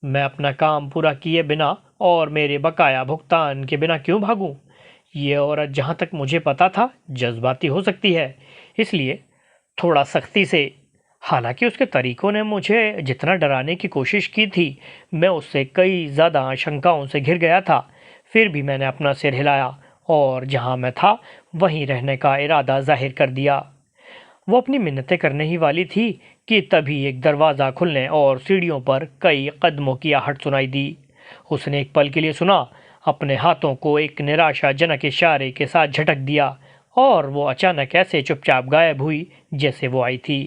Speaker 1: मैं अपना काम पूरा किए बिना और मेरे बकाया भुगतान के बिना क्यों भागूं? ये औरत, जहाँ तक मुझे पता था, जज्बाती हो सकती है, इसलिए थोड़ा सख्ती से। हालांकि उसके तरीकों ने मुझे जितना डराने की कोशिश की थी, मैं उससे कई ज़्यादा आशंकाओं से घिर गया था। फिर भी मैंने अपना सिर हिलाया और जहां मैं था वहीं रहने का इरादा जाहिर कर दिया। वो अपनी मिन्नतें करने ही वाली थी कि तभी एक दरवाज़ा खुलने और सीढ़ियों पर कई कदमों की आहट सुनाई दी। उसने एक पल के लिए सुना, अपने हाथों को एक निराशाजनक इशारे के साथ झटक दिया और वो अचानक ऐसे चुपचाप गायब हुई जैसे वो आई थी।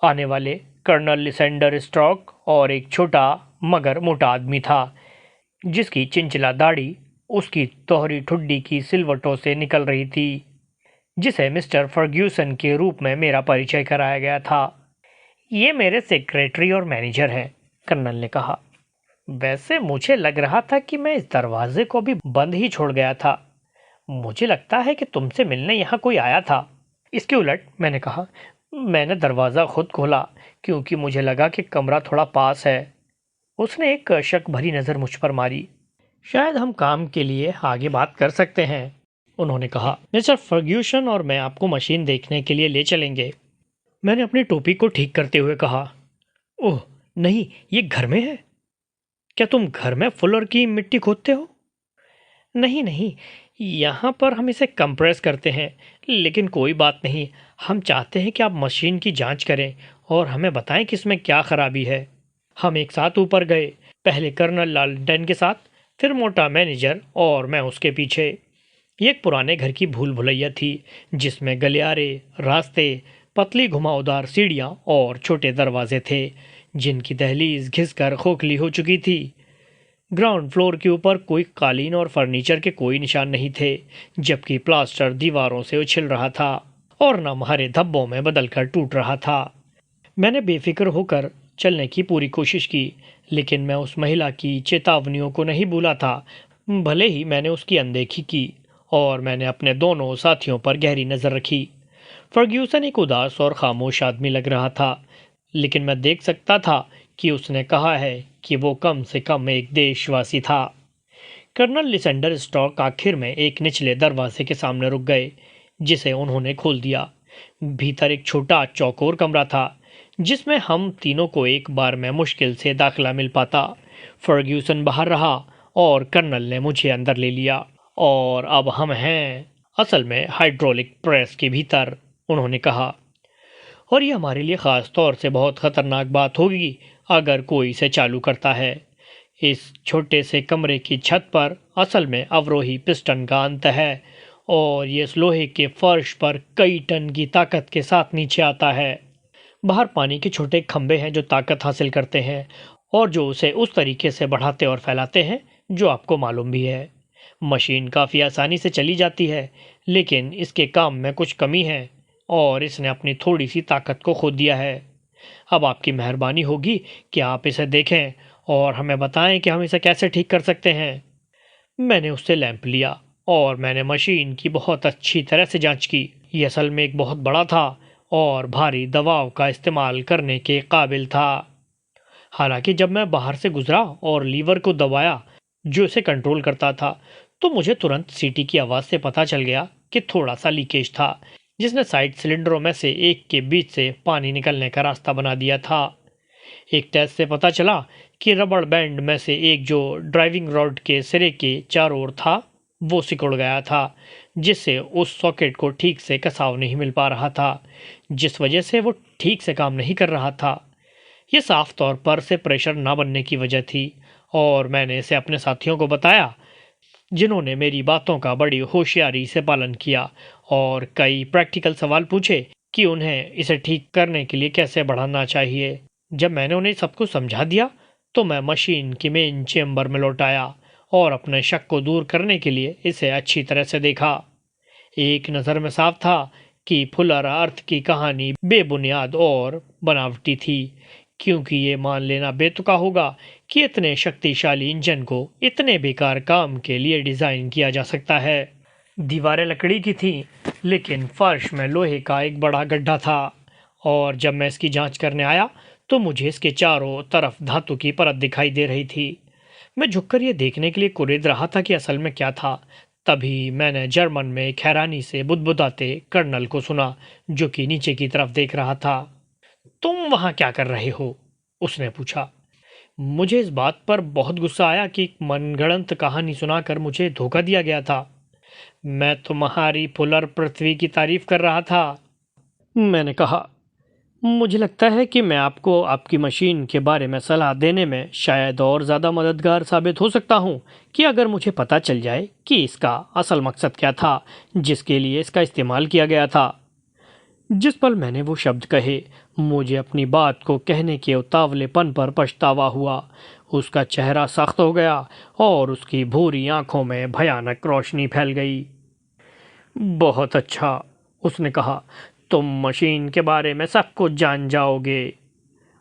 Speaker 1: आने वाले कर्नल लिसेंडर स्ट्रॉक और एक छोटा मगर मोटा आदमी था, जिसकी चिंचिला दाढ़ी उसकी दोहरी ठुड्डी की सिलवटों से निकल रही थी, जिसे मिस्टर फर्ग्यूसन के रूप में मेरा परिचय कराया गया था। ये मेरे सेक्रेटरी और मैनेजर हैं, कर्नल ने कहा। वैसे मुझे लग रहा था कि मैं इस दरवाजे को भी बंद ही छोड़ गया था। मुझे लगता है कि तुमसे मिलने यहाँ कोई आया था। इसके उलट, मैंने कहा, मैंने दरवाज़ा खुद खोला क्योंकि मुझे लगा कि कमरा थोड़ा पास है। उसने एक शक भरी नज़र मुझ पर मारी। शायद हम काम के लिए आगे बात कर सकते हैं, उन्होंने कहा। मिस्टर फर्ग्यूसन और मैं आपको मशीन देखने के लिए ले चलेंगे। मैंने अपनी टोपी को ठीक करते हुए कहा, ओह नहीं, ये घर में है। क्या तुम घर में फुलर की मिट्टी खोदते हो? नहीं नहीं, यहाँ पर हम इसे कंप्रेस करते हैं, लेकिन कोई बात नहीं। हम चाहते हैं कि आप मशीन की जांच करें और हमें बताएं कि इसमें क्या खराबी है। हम एक साथ ऊपर गए, पहले कर्नल लालटेन के साथ, फिर मोटा मैनेजर और मैं उसके पीछे। ये एक पुराने घर की भूल भुलैया थी, जिसमें गलियारे, रास्ते, पतली घुमावदार सीढ़ियाँ और छोटे दरवाजे थे, जिनकी दहलीज घिसकर खोखली हो चुकी थी। ग्राउंड फ्लोर के ऊपर कोई कालीन और फर्नीचर के कोई निशान नहीं थे, जबकि प्लास्टर दीवारों से उछल रहा था और नमहरे धब्बों में बदलकर टूट रहा था। मैंने बेफिक्र होकर चलने की पूरी कोशिश की, लेकिन मैं उस महिला की चेतावनियों को नहीं भूला था। भले ही मैंने उसकी अनदेखी की और मैंने अपने दोनों साथियों पर गहरी नज़र रखी। फर्ग्यूसन एक उदास और खामोश आदमी लग रहा था, लेकिन मैं देख सकता था कि उसने कहा है कि वो कम से कम एक देशवासी था। कर्नल लिसेंडर स्टॉक आखिर में एक निचले दरवाजे के सामने रुक गए, जिसे उन्होंने खोल दिया। भीतर एक छोटा चौकोर कमरा था, जिसमें हम तीनों को एक बार में मुश्किल से दाखिला मिल पाता। फर्ग्यूसन बाहर रहा और कर्नल ने मुझे अंदर ले लिया। और अब हम हैं असल में हाइड्रोलिक प्रेस के भीतर, उन्होंने कहा। और ये हमारे लिए ख़ास तौर से बहुत ख़तरनाक बात होगी अगर कोई इसे चालू करता है। इस छोटे से कमरे की छत पर असल में अवरोही पिस्टन का अंत है और ये इस लोहे के फर्श पर कई टन की ताकत के साथ नीचे आता है। बाहर पानी के छोटे खंभे हैं जो ताकत हासिल करते हैं और जो उसे उस तरीके से बढ़ाते और फैलाते हैं जो आपको मालूम भी है। मशीन काफ़ी आसानी से चली जाती है, लेकिन इसके काम में कुछ कमी है और इसने अपनी थोड़ी सी ताकत को खो दिया है। अब आपकी मेहरबानी होगी कि आप इसे देखें और हमें बताएं कि हम इसे कैसे ठीक कर सकते हैं। मैंने उससे लैंप लिया और मैंने मशीन की बहुत अच्छी तरह से जांच की। यह असल में एक बहुत बड़ा था और भारी दबाव का इस्तेमाल करने के काबिल था। हालांकि जब मैं बाहर से गुजरा और लीवर को दबाया जो इसे कंट्रोल करता था, तो मुझे तुरंत सीटी की आवाज़ से पता चल गया कि थोड़ा सा लीकेज था, जिसने साइड सिलेंडरों में से एक के बीच से पानी निकलने का रास्ता बना दिया था। एक टेस्ट से पता चला कि रबड़ बैंड में से एक जो ड्राइविंग रॉड के सिरे के चारों ओर था वो सिकुड़ गया था, जिससे उस सॉकेट को ठीक से कसाव नहीं मिल पा रहा था, जिस वजह से वो ठीक से काम नहीं कर रहा था। ये साफ तौर पर से प्रेशर ना बनने की वजह थी और मैंने इसे अपने साथियों को बताया, जिन्होंने मेरी बातों का बड़ी होशियारी से पालन किया और कई प्रैक्टिकल सवाल पूछे कि उन्हें इसे ठीक करने के लिए कैसे बढ़ाना चाहिए। जब मैंने उन्हें सब कुछ समझा दिया तो मैं मशीन की मेन चेम्बर में लौट आया और अपने शक को दूर करने के लिए इसे अच्छी तरह से देखा। एक नज़र में साफ था कि फुलर अर्थ की कहानी बेबुनियाद और बनावटी थी, क्योंकि ये मान लेना बेतुका होगा कि इतने शक्तिशाली इंजन को इतने बेकार काम के लिए डिज़ाइन किया जा सकता है। दीवारें लकड़ी की थीं, लेकिन फर्श में लोहे का एक बड़ा गड्ढा था और जब मैं इसकी जांच करने आया तो मुझे इसके चारों तरफ धातु की परत दिखाई दे रही थी। मैं झुककर ये देखने के लिए कुरेद रहा था कि असल में क्या था। तभी मैंने जर्मन में एक हैरानी से बुदबुदाते कर्नल को सुना, जो कि नीचे की तरफ देख रहा था। तुम वहां क्या कर रहे हो? उसने पूछा। मुझे इस बात पर बहुत गुस्सा आया कि एक मनगढ़ंत कहानी सुनाकर मुझे धोखा दिया गया था। मैं तुम्हारी पुलर पृथ्वी की तारीफ कर रहा था। मैंने कहा, मुझे लगता है कि मैं आपको आपकी मशीन के बारे में सलाह देने में शायद और ज़्यादा मददगार साबित हो सकता हूँ कि अगर मुझे पता चल जाए कि इसका असल मकसद क्या था जिसके लिए इसका इस्तेमाल किया गया था। जिस पल मैंने वो शब्द कहे, मुझे अपनी बात को कहने के उतावलेपन पर पछतावा हुआ। उसका चेहरा सख्त हो गया और उसकी भूरी आंखों में भयानक रोशनी फैल गई। बहुत अच्छा, उसने कहा, तुम मशीन के बारे में सब कुछ जान जाओगे।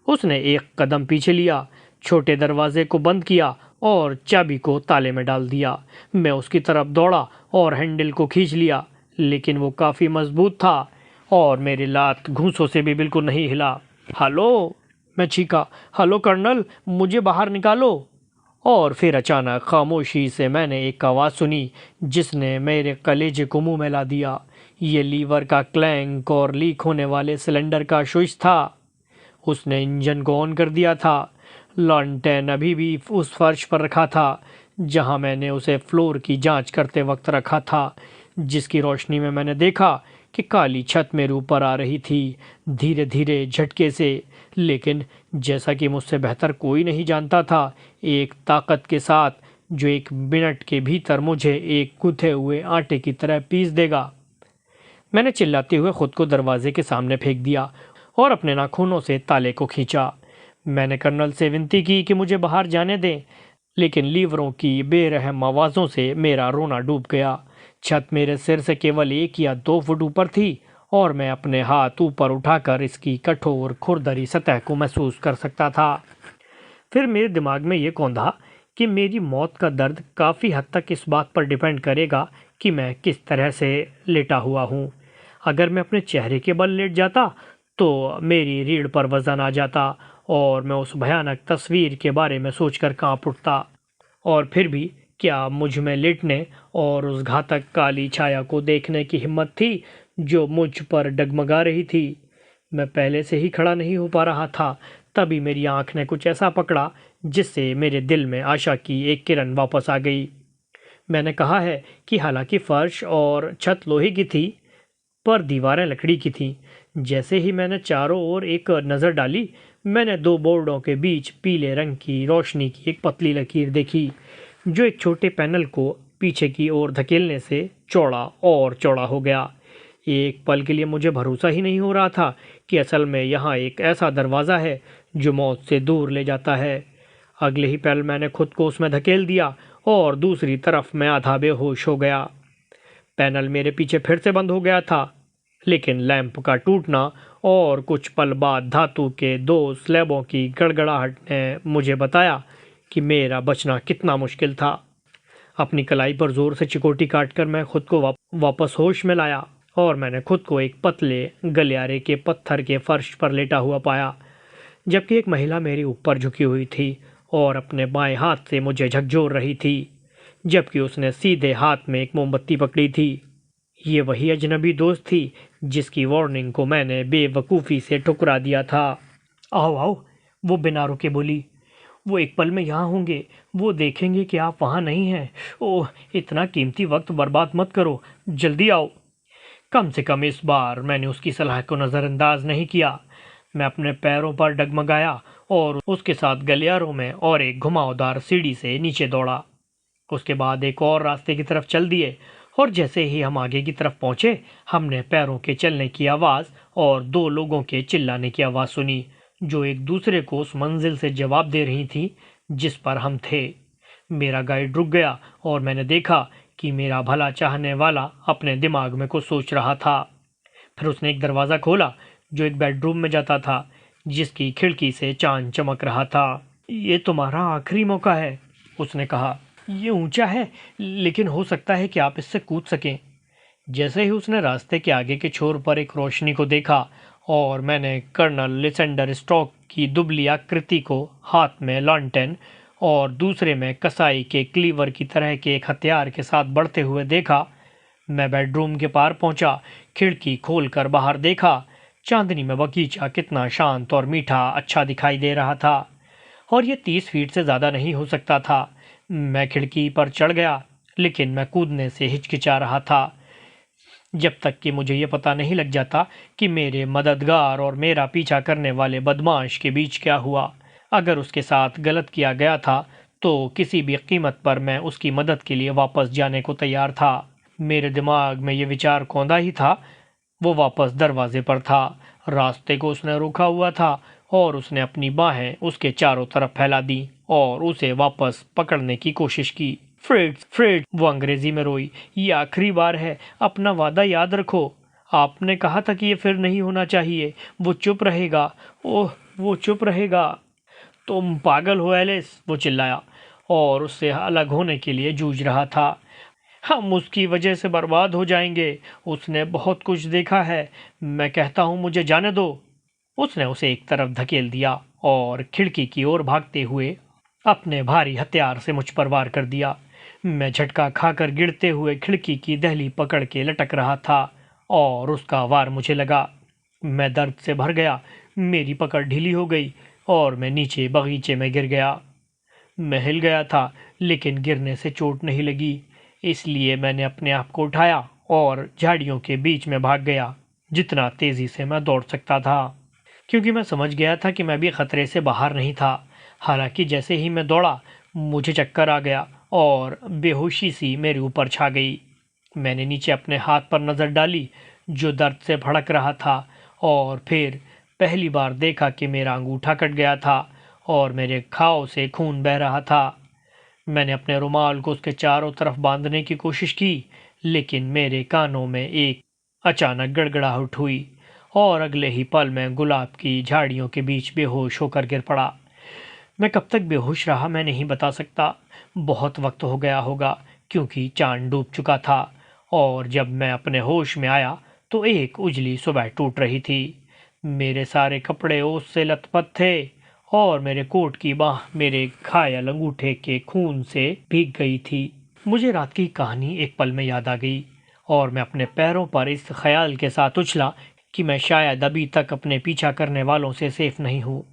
Speaker 1: उसने एक कदम पीछे लिया, छोटे दरवाजे को बंद किया और चाबी को ताले में डाल दिया। मैं उसकी तरफ दौड़ा और हैंडल को खींच लिया, लेकिन वो काफ़ी मजबूत था और मेरी लात घूंसों से भी बिल्कुल नहीं हिला। हेलो, मैं चीखा, हेलो कर्नल, मुझे बाहर निकालो। और फिर अचानक खामोशी से मैंने एक आवाज़ सुनी जिसने मेरे कलेजे को मुंह में ला दिया। ये लीवर का क्लैंक और लीक होने वाले सिलेंडर का स्विच था। उसने इंजन को ऑन कर दिया था। लॉन्टेन अभी भी उस फर्श पर रखा था जहां मैंने उसे फ्लोर की जांच करते वक्त रखा था, जिसकी रोशनी में मैंने देखा कि काली छत मेरे ऊपर आ रही थी, धीरे धीरे झटके से। लेकिन जैसा कि मुझसे बेहतर कोई नहीं जानता था, एक ताकत के साथ जो 1 मिनट के भीतर मुझे एक गूंथे हुए आटे की तरह पीस देगा। मैंने चिल्लाते हुए खुद को दरवाजे के सामने फेंक दिया और अपने नाखूनों से ताले को खींचा। मैंने कर्नल से विनती की कि मुझे बाहर जाने दें, लेकिन लीवरों की बेरहम आवाज़ों से मेरा रोना डूब गया। छत मेरे सिर से केवल 1 या 2 फुट ऊपर थी और मैं अपने हाथ ऊपर उठाकर इसकी कठोर खुरदरी सतह को महसूस कर सकता था। फिर मेरे दिमाग में ये कौंधा कि मेरी मौत का दर्द काफ़ी हद तक इस बात पर डिपेंड करेगा कि मैं किस तरह से लेटा हुआ हूँ। अगर मैं अपने चेहरे के बल लेट जाता तो मेरी रीढ़ पर वजन आ जाता और मैं उस भयानक तस्वीर के बारे में सोचकर कांप उठता। और फिर भी क्या मुझ में लेटने और उस घातक काली छाया को देखने की हिम्मत थी जो मुझ पर डगमगा रही थी। मैं पहले से ही खड़ा नहीं हो पा रहा था, तभी मेरी आंख ने कुछ ऐसा पकड़ा जिससे मेरे दिल में आशा की एक किरण वापस आ गई। मैंने कहा है कि हालांकि फर्श और छत लोहे की थी, पर दीवारें लकड़ी की थीं। जैसे ही मैंने चारों ओर एक नज़र डाली, मैंने 2 बोर्डों के बीच पीले रंग की रोशनी की एक पतली लकीर देखी जो एक छोटे पैनल को पीछे की ओर धकेलने से चौड़ा और चौड़ा हो गया। एक पल के लिए मुझे भरोसा ही नहीं हो रहा था कि असल में यहाँ एक ऐसा दरवाज़ा है जो मौत से दूर ले जाता है। अगले ही पल मैंने खुद को उसमें धकेल दिया और दूसरी तरफ मैं आधा बेहोश हो गया। पैनल मेरे पीछे फिर से बंद हो गया था, लेकिन लैंप का टूटना और कुछ पल बाद धातु के 2 स्लैबों की गड़गड़ाहट ने मुझे बताया कि मेरा बचना कितना मुश्किल था। अपनी कलाई पर जोर से चिकोटी काटकर मैं खुद को वापस होश में लाया और मैंने खुद को एक पतले गलियारे के पत्थर के फर्श पर लेटा हुआ पाया, जबकि एक महिला मेरे ऊपर झुकी हुई थी और अपने बाएं हाथ से मुझे झकझोर रही थी, जबकि उसने सीधे हाथ में एक मोमबत्ती पकड़ी थी। ये वही अजनबी दोस्त थी जिसकी वार्निंग को मैंने बेवकूफ़ी से ठुकरा दिया था। आओ आओ, वो बिना रुके बोली, वो एक पल में यहाँ होंगे, वो देखेंगे कि आप वहाँ नहीं हैं। ओह, इतना कीमती वक्त बर्बाद मत करो, जल्दी आओ। कम से कम इस बार मैंने उसकी सलाह को नज़रअंदाज नहीं किया। मैं अपने पैरों पर डगमगाया और उसके साथ गलियारों में और एक घुमावदार सीढ़ी से नीचे दौड़ा। उसके बाद एक और रास्ते की तरफ चल दिए और जैसे ही हम आगे की तरफ पहुंचे, हमने पैरों के चलने की आवाज़ और 2 लोगों के चिल्लाने की आवाज़ सुनी जो एक दूसरे को उस मंजिल से जवाब दे रही थी जिस पर हम थे। मेरा गाइड रुक गया और मैंने देखा कि मेरा भला चाहने वाला अपने दिमाग में कुछ सोच रहा था। फिर उसने एक दरवाज़ा खोला जो एक बेडरूम में जाता था, जिसकी खिड़की से चांद चमक रहा था। ये तुम्हारा आखिरी मौका है, उसने कहा। ये ऊंचा है, लेकिन हो सकता है कि आप इससे कूद सकें। जैसे ही उसने रास्ते के आगे के छोर पर एक रोशनी को देखा और मैंने कर्नल लिसेंडर स्टॉक की दुबली आकृति को हाथ में लॉन्टेन और दूसरे में कसाई के क्लीवर की तरह के एक हथियार के साथ बढ़ते हुए देखा, मैं बेडरूम के पार पहुंचा, खिड़की खोलकर बाहर देखा। चांदनी में बगीचा कितना शांत और मीठा अच्छा दिखाई दे रहा था और ये 30 फीट से ज़्यादा नहीं हो सकता था। मैं खिड़की पर चढ़ गया, लेकिन मैं कूदने से हिचकिचा रहा था जब तक कि मुझे ये पता नहीं लग जाता कि मेरे मददगार और मेरा पीछा करने वाले बदमाश के बीच क्या हुआ। अगर उसके साथ गलत किया गया था तो किसी भी कीमत पर मैं उसकी मदद के लिए वापस जाने को तैयार था। मेरे दिमाग में ये विचार कौंधा ही था। वो वापस दरवाजे पर था। रास्ते को उसने रोका हुआ था और उसने अपनी बाहें उसके चारों तरफ फैला दी और उसे वापस पकड़ने की कोशिश की। फ्रिट्ज, फ्रिट्ज, वो अंग्रेजी में रोई। ये आखिरी बार है, अपना वादा याद रखो। आपने कहा था कि ये फिर नहीं होना चाहिए। वो चुप रहेगा। ओह, वो चुप रहेगा। तुम पागल हो एलिस, वो चिल्लाया और उससे अलग होने के लिए जूझ रहा था। हम उसकी वजह से बर्बाद हो जाएंगे। उसने बहुत कुछ देखा है। मैं कहता हूँ मुझे जाने दो। उसने उसे एक तरफ धकेल दिया और खिड़की की ओर भागते हुए अपने भारी हथियार से मुझ पर वार कर दिया। मैं झटका खाकर गिरते हुए खिड़की की दहली पकड़ के लटक रहा था और उसका वार मुझे लगा। मैं दर्द से भर गया। मेरी पकड़ ढीली हो गई और मैं नीचे बगीचे में गिर गया। मैं हिल गया था लेकिन गिरने से चोट नहीं लगी, इसलिए मैंने अपने आप को उठाया और झाड़ियों के बीच में भाग गया जितना तेजी से मैं दौड़ सकता था, क्योंकि मैं समझ गया था कि मैं भी खतरे से बाहर नहीं था। हालांकि जैसे ही मैं दौड़ा मुझे चक्कर आ गया और बेहोशी सी मेरे ऊपर छा गई। मैंने नीचे अपने हाथ पर नज़र डाली जो दर्द से भड़क रहा था और फिर पहली बार देखा कि मेरा अंगूठा कट गया था और मेरे घाव से खून बह रहा था। मैंने अपने रुमाल को उसके चारों तरफ बांधने की कोशिश की लेकिन मेरे कानों में एक अचानक गड़गड़ाहट हुई और अगले ही पल मैं गुलाब की झाड़ियों के बीच बेहोश होकर गिर पड़ा। मैं कब तक बेहोश रहा मैं नहीं बता सकता। बहुत वक्त हो गया होगा क्योंकि चांद डूब चुका था और जब मैं अपने होश में आया तो एक उजली सुबह टूट रही थी। मेरे सारे कपड़े ओस से लथपथ थे और मेरे कोट की बाह मेरे घायल अंगूठे के खून से भीग गई थी। मुझे रात की कहानी एक पल में याद आ गई और मैं अपने पैरों पर इस ख्याल के साथ उछला कि मैं शायद अभी तक अपने पीछा करने वालों से सेफ नहीं हूँ।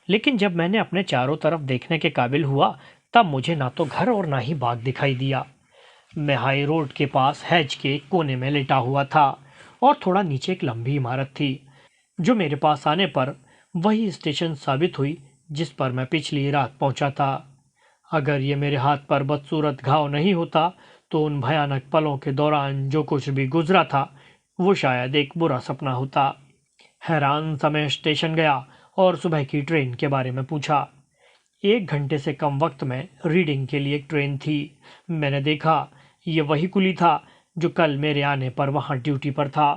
Speaker 1: लेकिन जब मैंने अपने चारों तरफ देखने के काबिल हुआ तब मुझे ना तो घर और ना ही बाग दिखाई दिया। मैं हाई रोड के पास हैज के कोने में लेटा हुआ था और थोड़ा नीचे एक लंबी इमारत थी जो मेरे पास आने पर वही स्टेशन साबित हुई जिस पर मैं पिछली रात पहुंचा था। अगर ये मेरे हाथ पर बदसूरत घाव नहीं होता तो उन भयानक पलों के दौरान जो कुछ भी गुजरा था वो शायद एक बुरा सपना होता। हैरान सा मैं स्टेशन गया और सुबह की ट्रेन के बारे में पूछा। 1 घंटे से कम वक्त में रीडिंग के लिए एक ट्रेन थी। मैंने देखा ये वही कुली था जो कल मेरे आने पर वहाँ ड्यूटी पर था।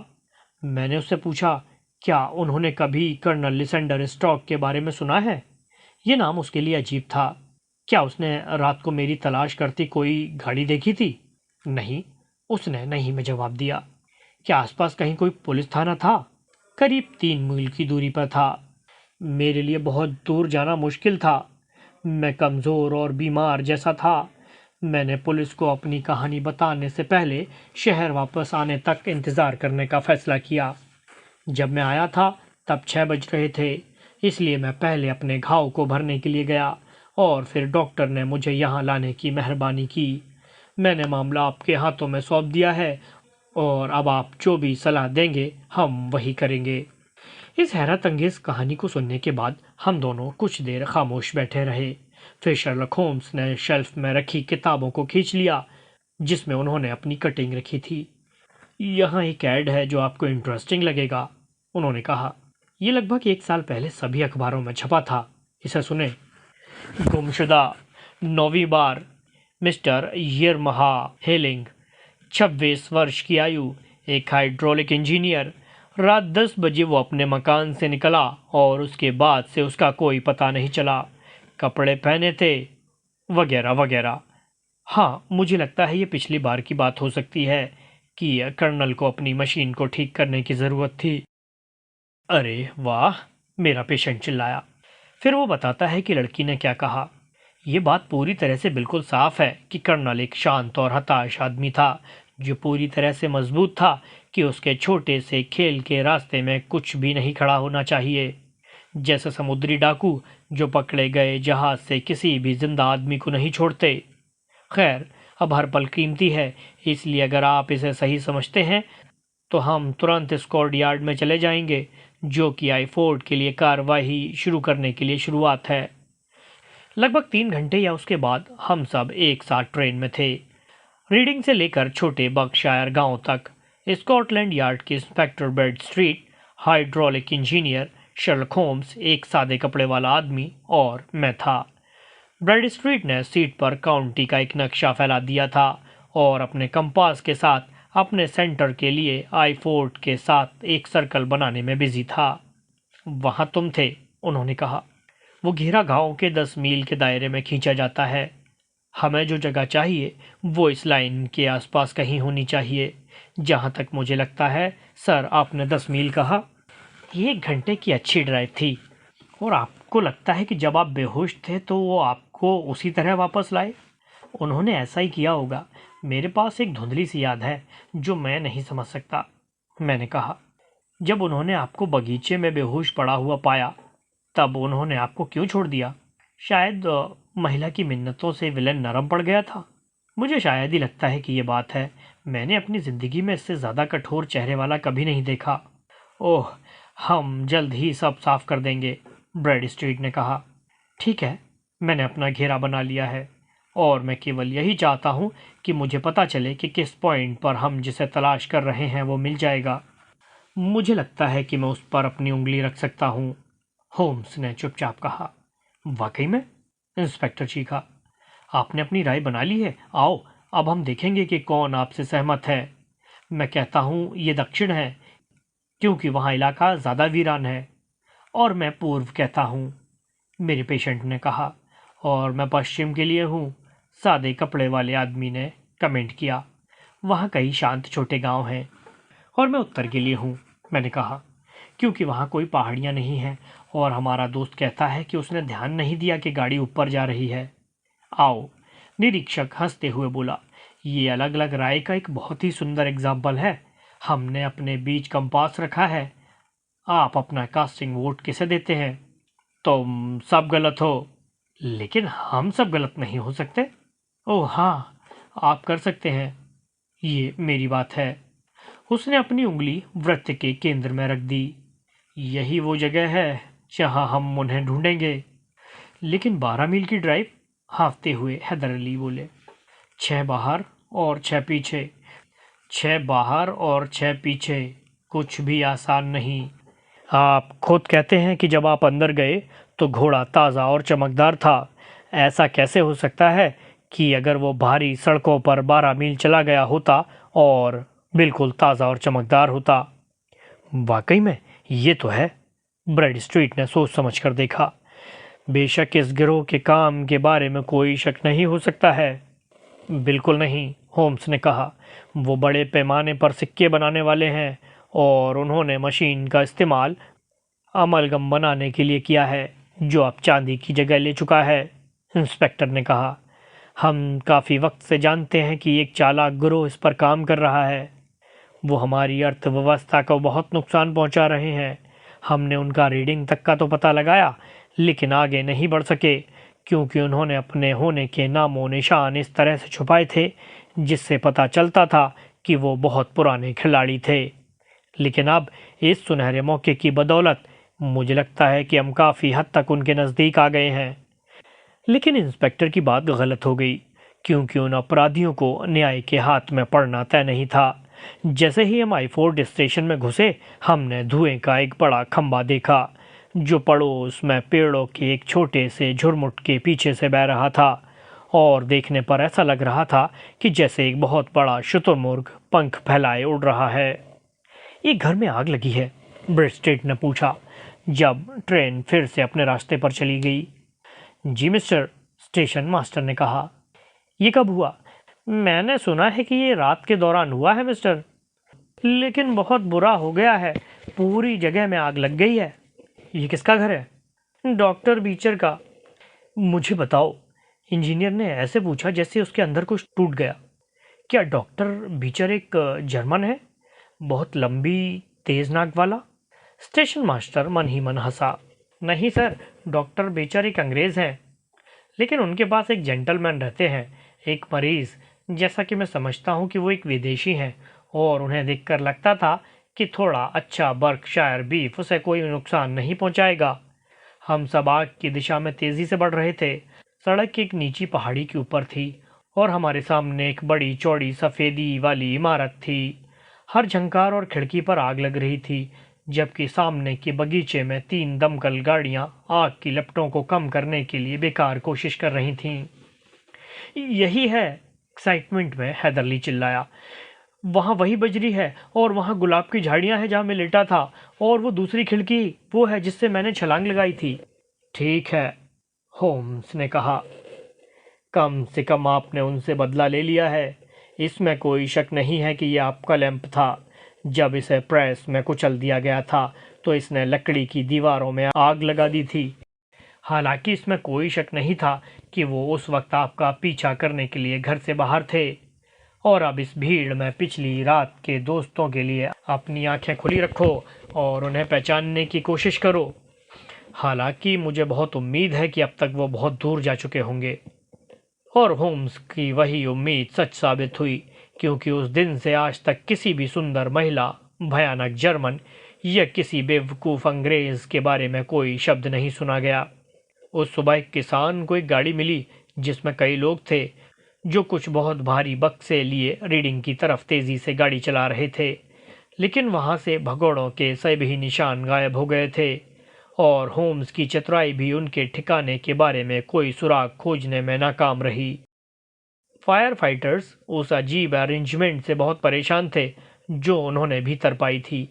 Speaker 1: मैंने उससे पूछा क्या उन्होंने कभी कर्नल लिसेंडर स्टॉक के बारे में सुना है। ये नाम उसके लिए अजीब था। क्या उसने रात को मेरी तलाश करती कोई गाड़ी देखी थी? नहीं, उसने नहीं में जवाब दिया। क्या आसपास कहीं कोई पुलिस थाना था? करीब 3 मील की दूरी पर था। मेरे लिए बहुत दूर जाना मुश्किल था। मैं कमज़ोर और बीमार जैसा था। मैंने पुलिस को अपनी कहानी बताने से पहले शहर वापस आने तक इंतज़ार करने का फ़ैसला किया। जब मैं आया था तब 6 बज रहे थे, इसलिए मैं पहले अपने घाव को भरने के लिए गया और फिर डॉक्टर ने मुझे यहाँ लाने की मेहरबानी की। मैंने मामला आपके हाथों में सौंप दिया है और अब आप जो भी सलाह देंगे हम वही करेंगे। इस हैरत अंगेज कहानी को सुनने के बाद हम दोनों कुछ देर खामोश बैठे रहे। फिर शर्लक होम्स ने शेल्फ में रखी किताबों को खींच लिया जिसमें उन्होंने अपनी कटिंग रखी थी। यहाँ एक ऐड है जो आपको इंटरेस्टिंग लगेगा, उन्होंने कहा। ये लगभग 1 साल पहले सभी अखबारों में छपा था। इसे सुने। गुमशुदा 9वीं बार मिस्टर यरमहा हेलिंग, 26 वर्ष की आयु, एक हाइड्रोलिक इंजीनियर। रात 10 बजे वो अपने मकान से निकला और उसके बाद से उसका कोई पता नहीं चला। कपड़े पहने थे वगैरह वगैरह। हाँ, मुझे लगता है ये पिछली बार की बात हो सकती है कि कर्नल को अपनी मशीन को ठीक करने की ज़रूरत थी। अरे वाह, मेरा पेशेंट चिल्लाया। फिर वो बताता है कि लड़की ने क्या कहा। ये बात पूरी तरह से बिल्कुल साफ है कि कर्नल एक शांत और हताश आदमी था जो पूरी तरह से मजबूत था कि उसके छोटे से खेल के रास्ते में कुछ भी नहीं खड़ा होना चाहिए, जैसे समुद्री डाकू जो पकड़े गए जहाज से किसी भी जिंदा आदमी को नहीं छोड़ते। खैर, अब हर पल कीमती है, इसलिए अगर आप इसे सही समझते हैं तो हम तुरंत स्कॉट यार्ड में चले जाएंगे, जो कि आई-4 के लिए कार्रवाई शुरू करने के लिए शुरुआत है। लगभग 3 घंटे या उसके बाद हम सब एक साथ ट्रेन में थे। रीडिंग से लेकर छोटे बर्कशायर गांव तक। स्कॉटलैंड यार्ड के inspector Bradstreet, hydraulic engineer Sherlock Holmes, एक सादे कपड़े वाला आदमी और मैं था। ब्रैड स्ट्रीट ने सीट पर काउंटी का एक नक्शा फैला दिया था और अपने कंपास के साथ अपने सेंटर के लिए आई-4 के साथ एक सर्कल बनाने में बिजी था। वहां तुम थे, उन्होंने कहा। वो घेरा गांव के 10 मील के दायरे में खींचा जाता है। हमें जो जगह चाहिए वो इस लाइन के आसपास कहीं होनी चाहिए। जहां तक मुझे लगता है, सर, आपने 10 मील कहा। 1 घंटे की अच्छी ड्राइव थी। और आपको लगता है कि जब आप बेहोश थे तो वो आपको उसी तरह वापस लाए? उन्होंने ऐसा ही किया होगा। मेरे पास एक धुंधली सी याद है जो मैं नहीं समझ सकता, मैंने कहा। जब उन्होंने आपको बगीचे में बेहोश पड़ा हुआ पाया, तब उन्होंने आपको क्यों छोड़ दिया? शायद महिला की मिन्नतों से विलेन नरम पड़ गया था। मुझे शायद ही लगता है कि ये बात है। मैंने अपनी जिंदगी में इससे ज्यादा कठोर चेहरे वाला कभी नहीं देखा। ओह, हम जल्द ही सब साफ कर देंगे, ब्रैड स्ट्रीट ने कहा। ठीक है, मैंने अपना घेरा बना लिया है और मैं केवल यही चाहता हूँ कि मुझे पता चले कि किस पॉइंट पर हम जिसे तलाश कर रहे हैं वो मिल जाएगा। मुझे लगता है कि मैं उस पर अपनी उंगली रख सकता हूँ, होम्स ने चुपचाप कहा। वाकई में? इंस्पेक्टर चीखा। आपने अपनी राय बना ली है? आओ, अब हम देखेंगे कि कौन आपसे सहमत है। मैं कहता हूँ ये दक्षिण है, क्योंकि वहाँ इलाका ज़्यादा वीरान है। और मैं पूर्व कहता हूँ, मेरे पेशेंट ने कहा। और मैं पश्चिम के लिए हूँ, सादे कपड़े वाले आदमी ने कमेंट किया। वहाँ कई शांत छोटे गांव हैं। और मैं उत्तर के लिए हूँ, मैंने कहा, क्योंकि वहाँ कोई पहाड़ियाँ नहीं हैं और हमारा दोस्त कहता है कि उसने ध्यान नहीं दिया कि गाड़ी ऊपर जा रही है। आओ, निरीक्षक हंसते हुए बोला। ये अलग अलग राय का एक बहुत ही सुंदर एग्जाम्पल है। हमने अपने बीच कंपास रखा है। आप अपना कास्टिंग वोट किसे देते हैं? तुम सब गलत हो। लेकिन हम सब गलत नहीं हो सकते। ओह हाँ, आप कर सकते हैं। ये मेरी बात है। उसने अपनी उंगली वृत्त के केंद्र में रख दी। यही वो जगह है जहां हम उन्हें ढूंढेंगे। लेकिन 12 मील की ड्राइव, हाँफते हुए हैदर अली बोले। 6 बाहर और 6 पीछे। 6 बाहर और 6 पीछे। कुछ भी आसान नहीं। आप खुद कहते हैं कि जब आप अंदर गए तो घोड़ा ताज़ा और चमकदार था। ऐसा कैसे हो सकता है कि अगर वो भारी सड़कों पर 12 मील चला गया होता और बिल्कुल ताज़ा और चमकदार होता? वाकई में ये तो है, ब्रैड स्ट्रीट ने सोच समझ कर देखा। बेशक इस गिरोह के काम के बारे में कोई शक नहीं हो सकता है। बिल्कुल नहीं, होम्स ने कहा। वो बड़े पैमाने पर सिक्के बनाने वाले हैं और उन्होंने मशीन का इस्तेमाल अमलगम बनाने के लिए किया है, जो अब चांदी की जगह ले चुका है, इंस्पेक्टर ने कहा। हम काफ़ी वक्त से जानते हैं कि एक चालाक गिरोह इस पर काम कर रहा है। वो हमारी अर्थव्यवस्था को बहुत नुकसान पहुंचा रहे हैं। हमने उनका रीडिंग तक का तो पता लगाया, लेकिन आगे नहीं बढ़ सके, क्योंकि उन्होंने अपने होने के नामो निशान इस तरह से छुपाए थे जिससे पता चलता था कि वो बहुत पुराने खिलाड़ी थे। लेकिन अब इस सुनहरे मौके की बदौलत मुझे लगता है कि हम काफ़ी हद तक उनके नज़दीक आ गए हैं। लेकिन इंस्पेक्टर की बात गलत हो गई, क्योंकि उन अपराधियों को न्याय के हाथ में पड़ना तय नहीं था। जैसे ही हम आई-4 स्टेशन में घुसे, हमने धुएं का एक बड़ा खंभा देखा, जो पड़ोस में पेड़ों के एक छोटे से झुरमुट के पीछे से बह रहा था। और देखने पर ऐसा लग रहा था कि जैसे एक बहुत बड़ा शुतुरमुर्ग पंख फैलाए उड़ रहा है। एक घर में आग लगी है, ब्रेडस्ट्रीट ने पूछा, जब ट्रेन फिर से अपने रास्ते पर चली गई। जी मिस्टर, स्टेशन मास्टर ने कहा। ये कब हुआ? मैंने सुना है कि ये रात के दौरान हुआ है मिस्टर, लेकिन बहुत बुरा हो गया है। पूरी जगह में आग लग गई है। ये किसका घर है? डॉक्टर बीचर का। मुझे बताओ, इंजीनियर ने ऐसे पूछा जैसे उसके अंदर कुछ टूट गया। क्या डॉक्टर बीचर एक जर्मन है, बहुत लंबी तेज नाक वाला? स्टेशन मास्टर मन ही मन हंसा। नहीं सर, डॉक्टर बीचर एक अंग्रेज हैं, लेकिन उनके पास एक जेंटलमैन रहते हैं, एक मरीज जैसा कि मैं समझता हूँ कि वो एक विदेशी हैं और उन्हें देखकर लगता था कि थोड़ा अच्छा बर्कशायर बीफ उसे कोई नुकसान नहीं पहुंचाएगा। हम सब आग की दिशा में तेजी से बढ़ रहे थे। सड़क एक नीची पहाड़ी के ऊपर थी और हमारे सामने एक बड़ी चौड़ी सफेदी वाली इमारत थी। हर झंकार और खिड़की पर आग लग रही थी, जबकि सामने के बगीचे में 3 दमकल गाड़ियां आग की लपटों को कम करने के लिए बेकार कोशिश कर रही थीं। यही है, एक्साइटमेंट में हैदरली चिल्लाया। वहां वही बजरी है और वहां गुलाब की झाड़ियां हैं जहां मैं लेटा था, और वो दूसरी खिड़की वो है जिससे मैंने छलांग लगाई थी। ठीक है, होम्स ने कहा। कम से कम आपने उनसे बदला ले लिया है। इसमें कोई शक नहीं है कि यह आपका लैंप था। जब इसे प्रेस में कुचल दिया गया था तो इसने लकड़ी की दीवारों में आग लगा दी थी। हालांकि इसमें कोई शक नहीं था कि वो उस वक्त आपका पीछा करने के लिए घर से बाहर थे। और अब इस भीड़ में पिछली रात के दोस्तों के लिए अपनी आंखें खुली रखो और उन्हें पहचानने की कोशिश करो। हालांकि मुझे बहुत उम्मीद है कि अब तक वो बहुत दूर जा चुके होंगे। और होम्स की वही उम्मीद सच साबित हुई, क्योंकि उस दिन से आज तक किसी भी सुंदर महिला, भयानक जर्मन या किसी बेवकूफ़ अंग्रेज के बारे में कोई शब्द नहीं सुना गया। उस सुबह एक किसान को एक गाड़ी मिली जिसमें कई लोग थे जो कुछ बहुत भारी बक्से लिए रीडिंग की तरफ तेजी से गाड़ी चला रहे थे, लेकिन वहां से भगोड़ों के सभी निशान गायब हो गए थे और होम्स की चतुराई भी उनके ठिकाने के बारे में कोई सुराग खोजने में नाकाम रही। फायर फाइटर्स उस अजीब अरेंजमेंट से बहुत परेशान थे जो उन्होंने भीतर पाई थी,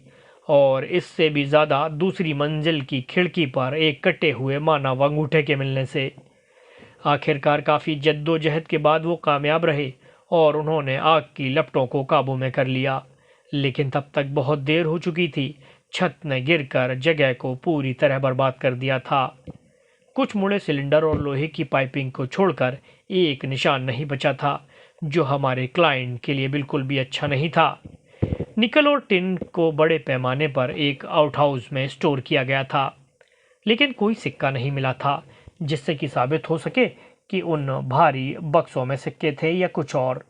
Speaker 1: और इससे भी ज़्यादा दूसरी मंजिल की खिड़की पर एक कटे हुए मानव अंगूठे के मिलने से। आखिरकार काफ़ी जद्दोजहद के बाद वो कामयाब रहे और उन्होंने आग की लपटों को काबू में कर लिया, लेकिन तब तक बहुत देर हो चुकी थी। छत ने गिरकर जगह को पूरी तरह बर्बाद कर दिया था। कुछ मुड़े सिलेंडर और लोहे की पाइपिंग को छोड़कर एक निशान नहीं बचा था, जो हमारे क्लाइंट के लिए बिल्कुल भी अच्छा नहीं था। निकल और टिन को बड़े पैमाने पर एक आउटहाउस में स्टोर किया गया था, लेकिन कोई सिक्का नहीं मिला था जिससे कि साबित हो सके कि उन भारी बक्सों में सिक्के थे या कुछ और।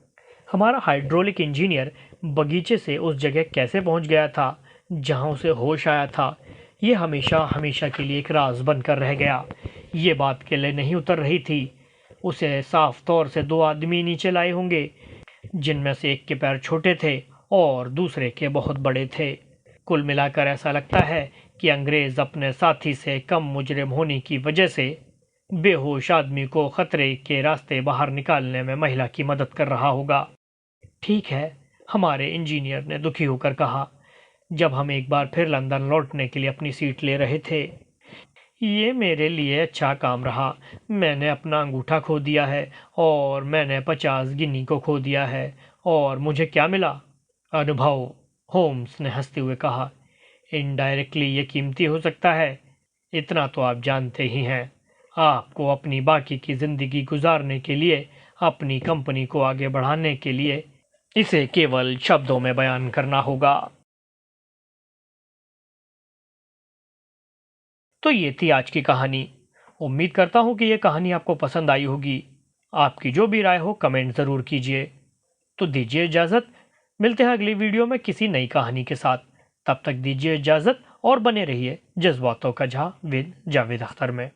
Speaker 1: हमारा हाइड्रोलिक इंजीनियर बगीचे से उस जगह कैसे पहुंच गया था जहां उसे होश आया था, ये हमेशा हमेशा के लिए एक राज बनकर रह गया। ये बात के लिए नहीं उतर रही थी। उसे साफ तौर से 2 आदमी नीचे लाए होंगे, जिनमें से एक के पैर छोटे थे और दूसरे के बहुत बड़े थे। कुल मिलाकर ऐसा लगता है कि अंग्रेज अपने साथी से कम मुजरिम होने की वजह से बेहोश आदमी को खतरे के रास्ते बाहर निकालने में महिला की मदद कर रहा होगा। ठीक है, हमारे इंजीनियर ने दुखी होकर कहा, जब हम एक बार फिर लंदन लौटने के लिए अपनी सीट ले रहे थे। ये मेरे लिए अच्छा काम रहा। मैंने अपना अंगूठा खो दिया है और मैंने 50 गिनी को खो दिया है, और मुझे क्या मिला? अनुभव, होम्स ने हंसते हुए कहा। इनडायरेक्टली ये कीमती हो सकता है, इतना तो आप जानते ही हैं। आपको अपनी बाकी की ज़िंदगी गुजारने के लिए, अपनी कंपनी को आगे बढ़ाने के लिए इसे केवल शब्दों में बयान करना होगा। तो ये थी आज की कहानी। उम्मीद करता हूँ कि ये कहानी आपको पसंद आई होगी। आपकी जो भी राय हो कमेंट ज़रूर कीजिए। तो दीजिए इजाज़त, मिलते हैं अगली वीडियो में किसी नई कहानी के साथ। तब तक दीजिए इजाज़त और बने रहिए जज्बातों का जहां विद जावेद अख्तर में।